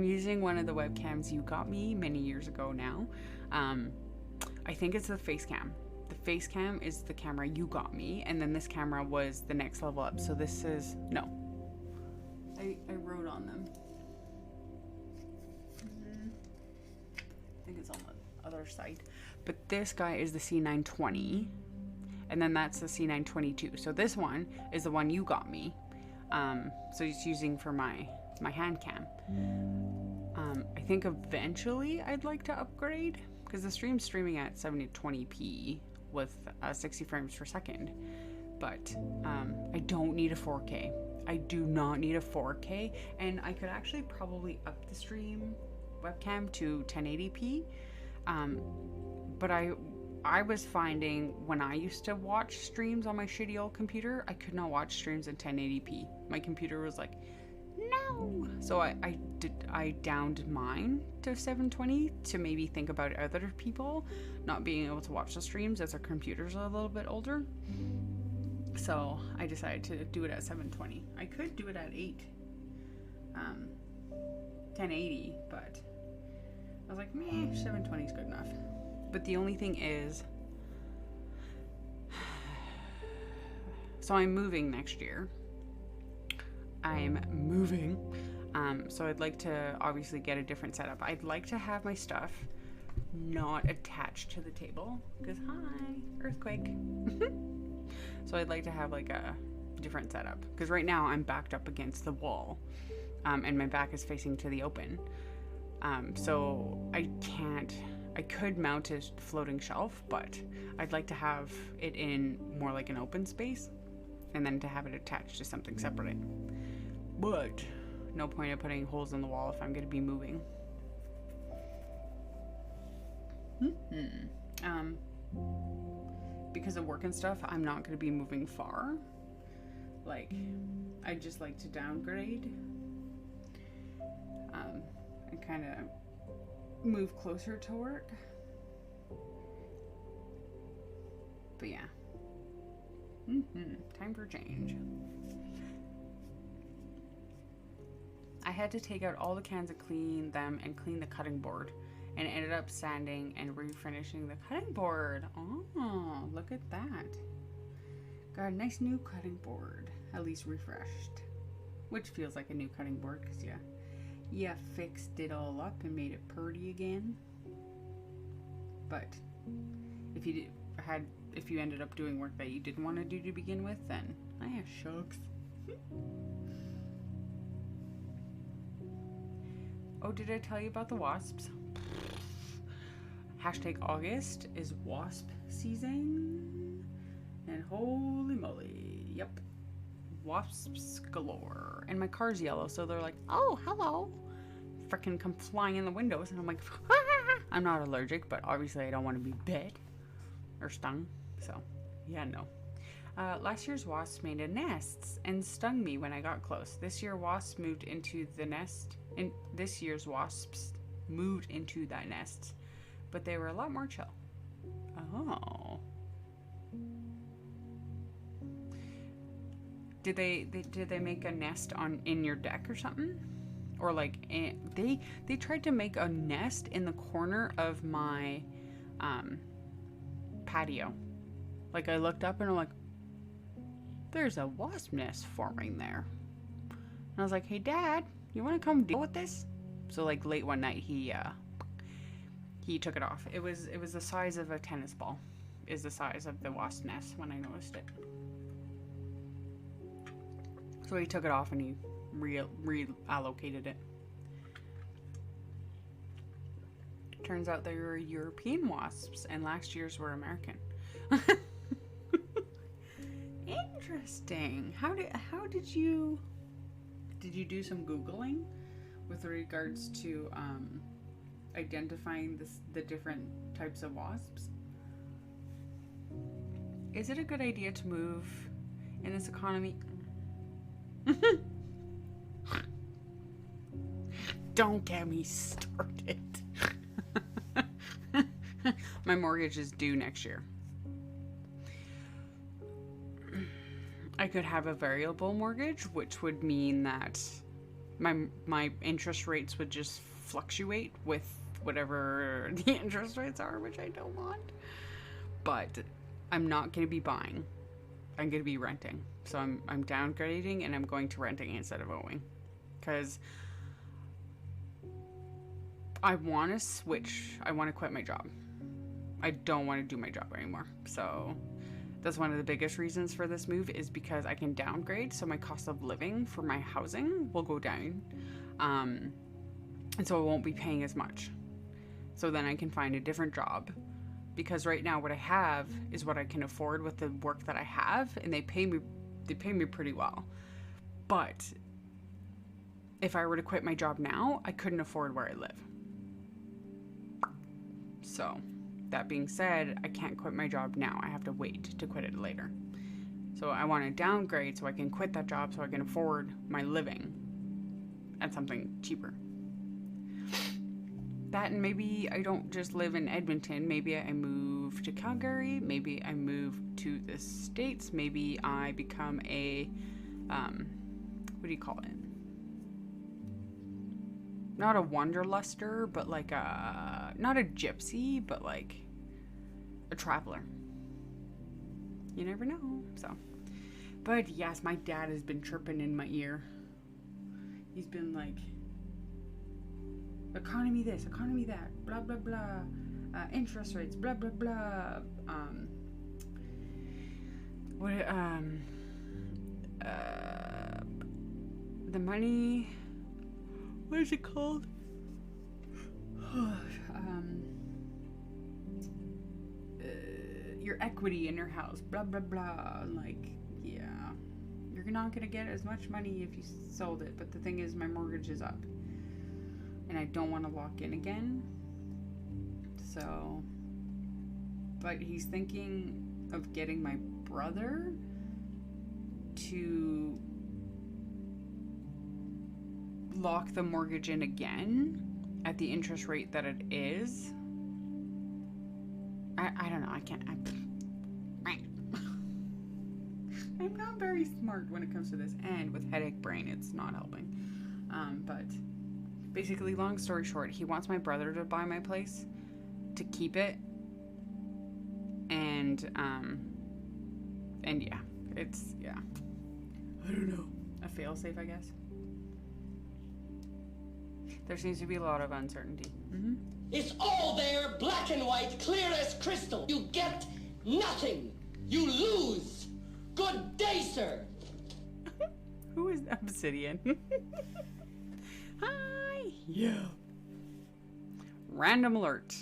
using one of the webcams you got me many years ago now. I think it's the Facecam. The Facecam is the camera you got me, and then this camera was the next level up. So this is, no. I wrote on them. I think it's on the other side. But this guy is the C920, and then that's the C922. So this one is the one you got me. So it's using for my hand cam. I think eventually I'd like to upgrade, because the stream's streaming at 720p with 60 frames per second, but I don't need a 4K. I do not need a 4K, and I could actually probably up the stream webcam to 1080p, but I was finding when I used to watch streams on my shitty old computer, I could not watch streams in 1080p. My computer was like, no. So I downed mine to 720 to maybe think about other people not being able to watch the streams as their computers are a little bit older. So I decided to do it at 720. I could do it at 1080, but I was like, meh, 720 is good enough. But the only thing is, so I'm moving next year. I'm moving. So I'd like to obviously get a different setup. I'd like to have my stuff not attached to the table, because hi, earthquake. So I'd like to have like a different setup, because right now I'm backed up against the wall, and my back is facing to the open. So I could mount a floating shelf, but I'd like to have it in more like an open space, and then to have it attached to something separate. But no point of putting holes in the wall if I'm going to be moving. Because of work and stuff, I'm not going to be moving far. Like, I'd just like to downgrade. And kind of move closer to work. But yeah. Time for change. I had to take out all the cans and clean them and clean the cutting board, and ended up sanding and refinishing the cutting board. Oh, look at that. Got a nice new cutting board, at least refreshed, which feels like a new cutting board because you fixed it all up and made it pretty again. But if you ended up doing work that you didn't want to do to begin with, then shucks. Oh, did I tell you about the wasps? #August is wasp season, and holy moly, yep, wasps galore. And my car's yellow, so they're like, oh, hello, freaking come flying in the windows, and I'm like, ah! I'm not allergic, but obviously I don't want to be bit or stung, so yeah, no. Last year's wasps made a nest and stung me when I got close. This year's wasps moved into the nest, that nest, but they were a lot more chill. Oh. Did they make a nest in your deck or something? Or like they tried to make a nest in the corner of my patio. Like I looked up and I'm like, there's a wasp nest forming there. And I was like, hey Dad, you want to come deal with this? So like late one night he took it off. It was the size of a tennis ball, is the size of the wasp nest when I noticed it. So he took it off and he reallocated it. Turns out they were European wasps and last year's were American. Interesting. How did you do some Googling with regards to identifying the different types of wasps? Is it a good idea to move in this economy? Don't get me started. My mortgage is due next year. I could have a variable mortgage, which would mean that my interest rates would just fluctuate with whatever the interest rates are, which I don't want. But I'm not going to be buying. I'm going to be renting. So I'm downgrading and I'm going to renting instead of owning. Because I want to switch. I want to quit my job. I don't want to do my job anymore. So that's one of the biggest reasons for this move, is because I can downgrade, so my cost of living for my housing will go down. And so I won't be paying as much. So then I can find a different job. Because right now what I have is what I can afford with the work that I have, and they pay me pretty well. But if I were to quit my job now, I couldn't afford where I live. So that being said, I can't quit my job now. I have to wait to quit it later. So I want to downgrade so I can quit that job so I can afford my living at something cheaper. That, and maybe I don't just live in Edmonton. Maybe I move to Calgary. Maybe I move to the States. Maybe I become a, what do you call it? Not a wanderluster, but like a, not a gypsy, but like a traveler. You never know, so. But yes, my dad has been chirping in my ear. He's been like, economy this, economy that, blah, blah, blah, interest rates, blah, blah, blah, the money, what is it called? Your equity in your house, blah, blah, blah. Like, yeah, you're not gonna get as much money if you sold it, but the thing is, my mortgage is up and I don't want to lock in again. So, but he's thinking of getting my brother to lock the mortgage in again at the interest rate that it is. I don't know. I can't. I'm not very smart when it comes to this, and with headache brain, it's not helping. But basically, long story short, he wants my brother to buy my place to keep it, and yeah, it's, yeah, I don't know, a failsafe, I guess. There seems to be a lot of uncertainty. Mm-hmm. It's all there, black and white, clear as crystal. You get nothing. You lose. Good day, sir. Who is Obsidian? Hi. Yeah. Random alert.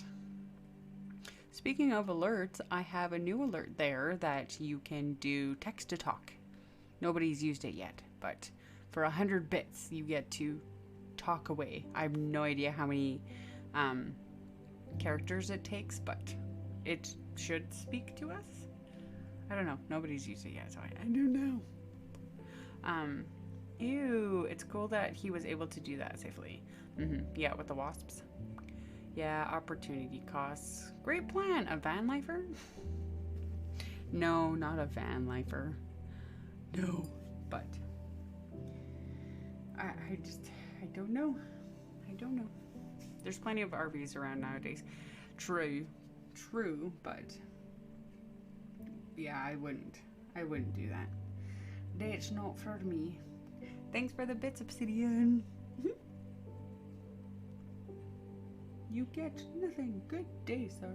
Speaking of alerts, I have a new alert there that you can do text to talk. Nobody's used it yet, but for 100 bits, you get to talk away. I have no idea how many characters it takes, but it should speak to us. I don't know. Nobody's used it yet, so I don't know. Ew, it's cool that he was able to do that safely. Yeah, with the wasps. Yeah, opportunity costs. Great plan. A van lifer? No, not a van lifer. No, but I don't know. I don't know. There's plenty of RVs around nowadays. True, but yeah, I wouldn't do that. That's not for me. Thanks for the bits, Obsidian. You get nothing. Good day, sir.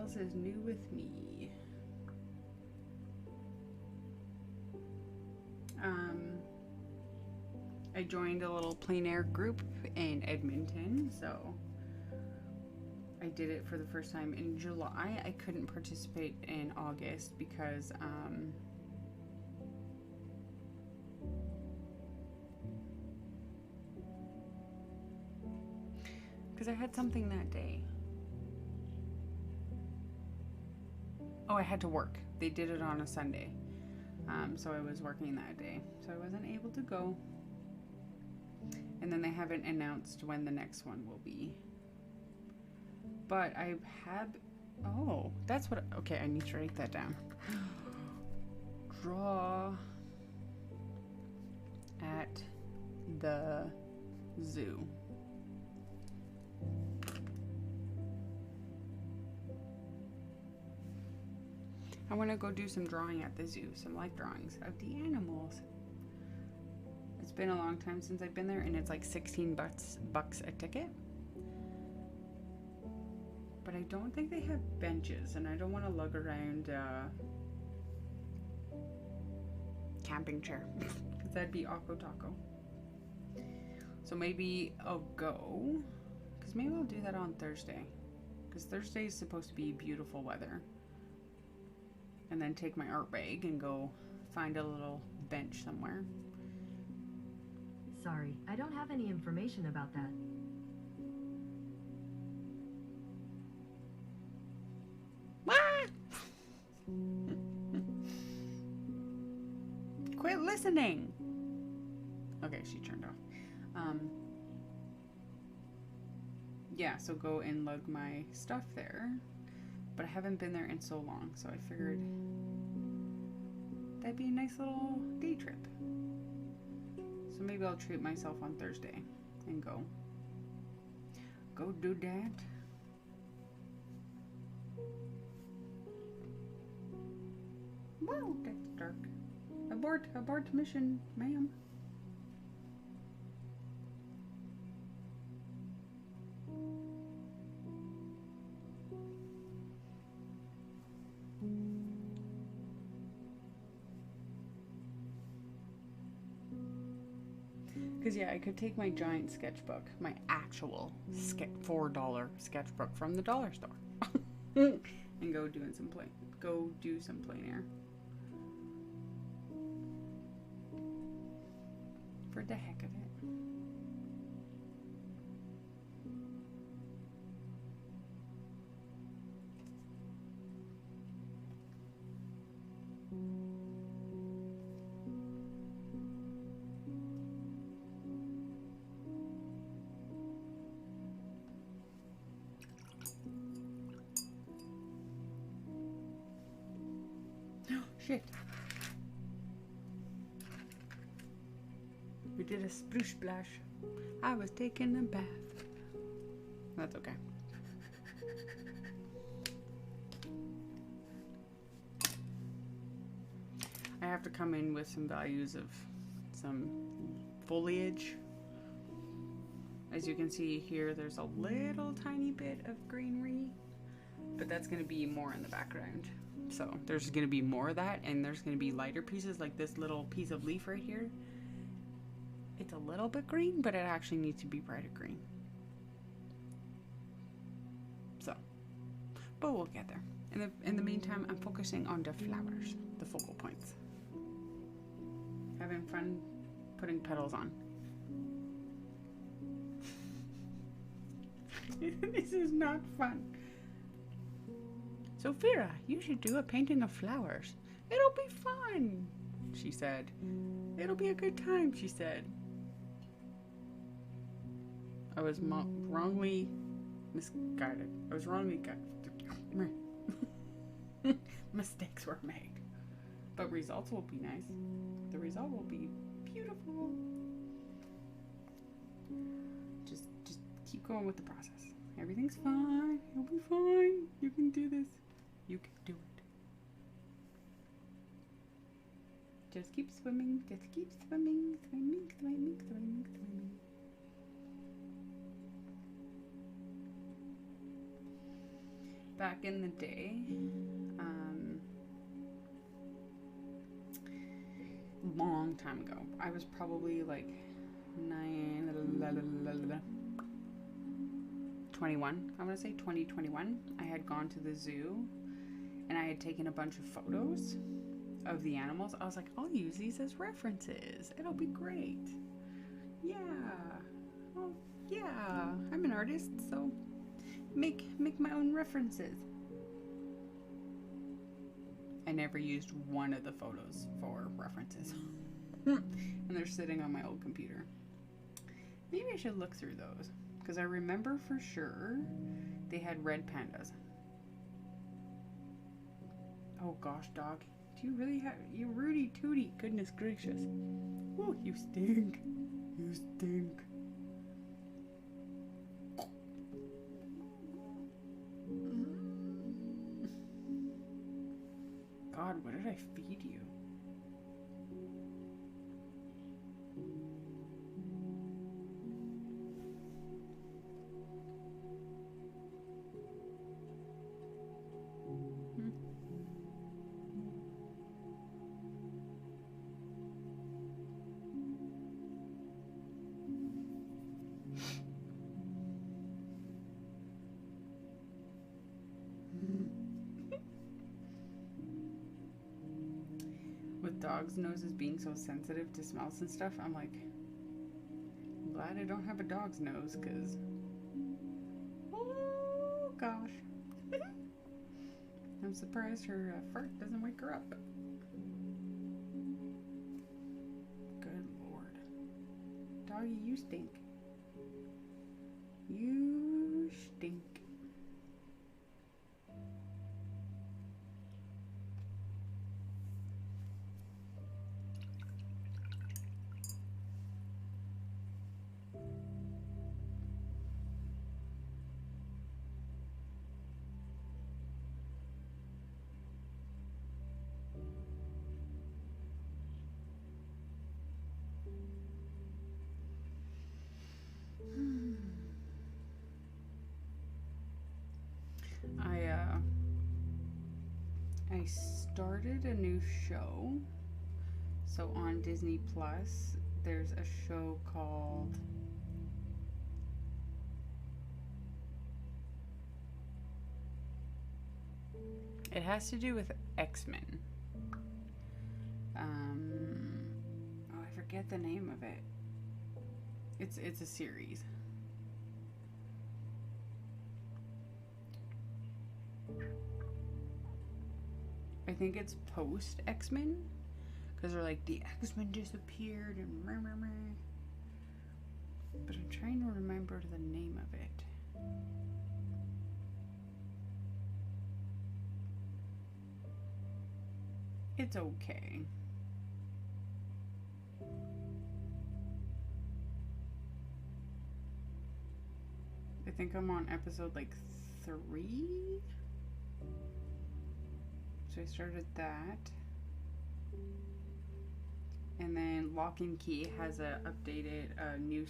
else is new with me? I joined a little plein air group in Edmonton, so I did it for the first time in July. I couldn't participate in August because I had something that day. Oh, I had to work. They did it on a Sunday. So I was working that day. So I wasn't able to go. And then they haven't announced when the next one will be. But I have... Oh, that's what... Okay, I need to write that down. Draw at the zoo. I want to go do some drawing at the zoo, some life drawings of the animals. It's been a long time since I've been there, and it's like 16 bucks a ticket. But I don't think they have benches, and I don't want to lug around camping chair, because that'd be Akko Taco. So maybe I'll go, because maybe I'll do that on Thursday, because Thursday is supposed to be beautiful weather. And then take my art bag and go find a little bench somewhere. Sorry, I don't have any information about that. Quit listening. Okay, she turned off. Yeah, so go and lug my stuff there. But I haven't been there in so long, so I figured that'd be a nice little day trip. So maybe I'll treat myself on Thursday and go do that. Whoa, that's dark. Abort mission, ma'am. Because yeah, I could take my giant sketchbook, my actual $4 sketchbook from the dollar store, and go do some plein air. For the heck of it. Shit. We did a sploosh splash. I was taking a bath. That's okay. I have to come in with some values of some foliage. As you can see here, there's a little tiny bit of greenery, but that's going to be more in the background. So there's going to be more of that, and there's going to be lighter pieces like this little piece of leaf right here. It's a little bit green, but it actually needs to be brighter green. So, but we'll get there. In the meantime, I'm focusing on the flowers, the focal points. Having fun putting petals on. This is not fun. Sophia, you should do a painting of flowers. It'll be fun, she said. It'll be a good time, she said. I was wrongly misguided. I was wrongly guided. Mistakes were made. But results will be nice. The result will be beautiful. Just keep going with the process. Everything's fine. You'll be fine. You can do this. You can do it. Just keep swimming. Just keep swimming. Swimming, swimming, swimming, swimming. back in the day, long time ago, I was probably like 21, I want to say 2021. I had gone to the zoo and I had taken a bunch of photos of the animals. I was like, I'll use these as references. It'll be great. Yeah. Oh, yeah. I'm an artist, so make my own references. I never used one of the photos for references. And they're sitting on my old computer. Maybe I should look through those, because I remember for sure they had red pandas. Oh gosh, dog. Do you really have... You Rudy Tooty. Goodness gracious. Oh, you stink. You stink. God, what did I feed you? With dogs' noses being so sensitive to smells and stuff, I'm like, I'm glad I don't have a dog's nose, because, oh gosh. I'm surprised her fart doesn't wake her up. Good Lord. Doggy, you stink. You stink. I started a new show. So on Disney Plus, there's a show called it has to do with X-Men. Oh, I forget the name of it. It's a series. I think it's post X-Men, because they're like, the X-Men disappeared and meh, meh, meh. But I'm trying to remember the name of it. It's okay. I think I'm on episode like 3. So I started that. And then Lock and Key has a updated new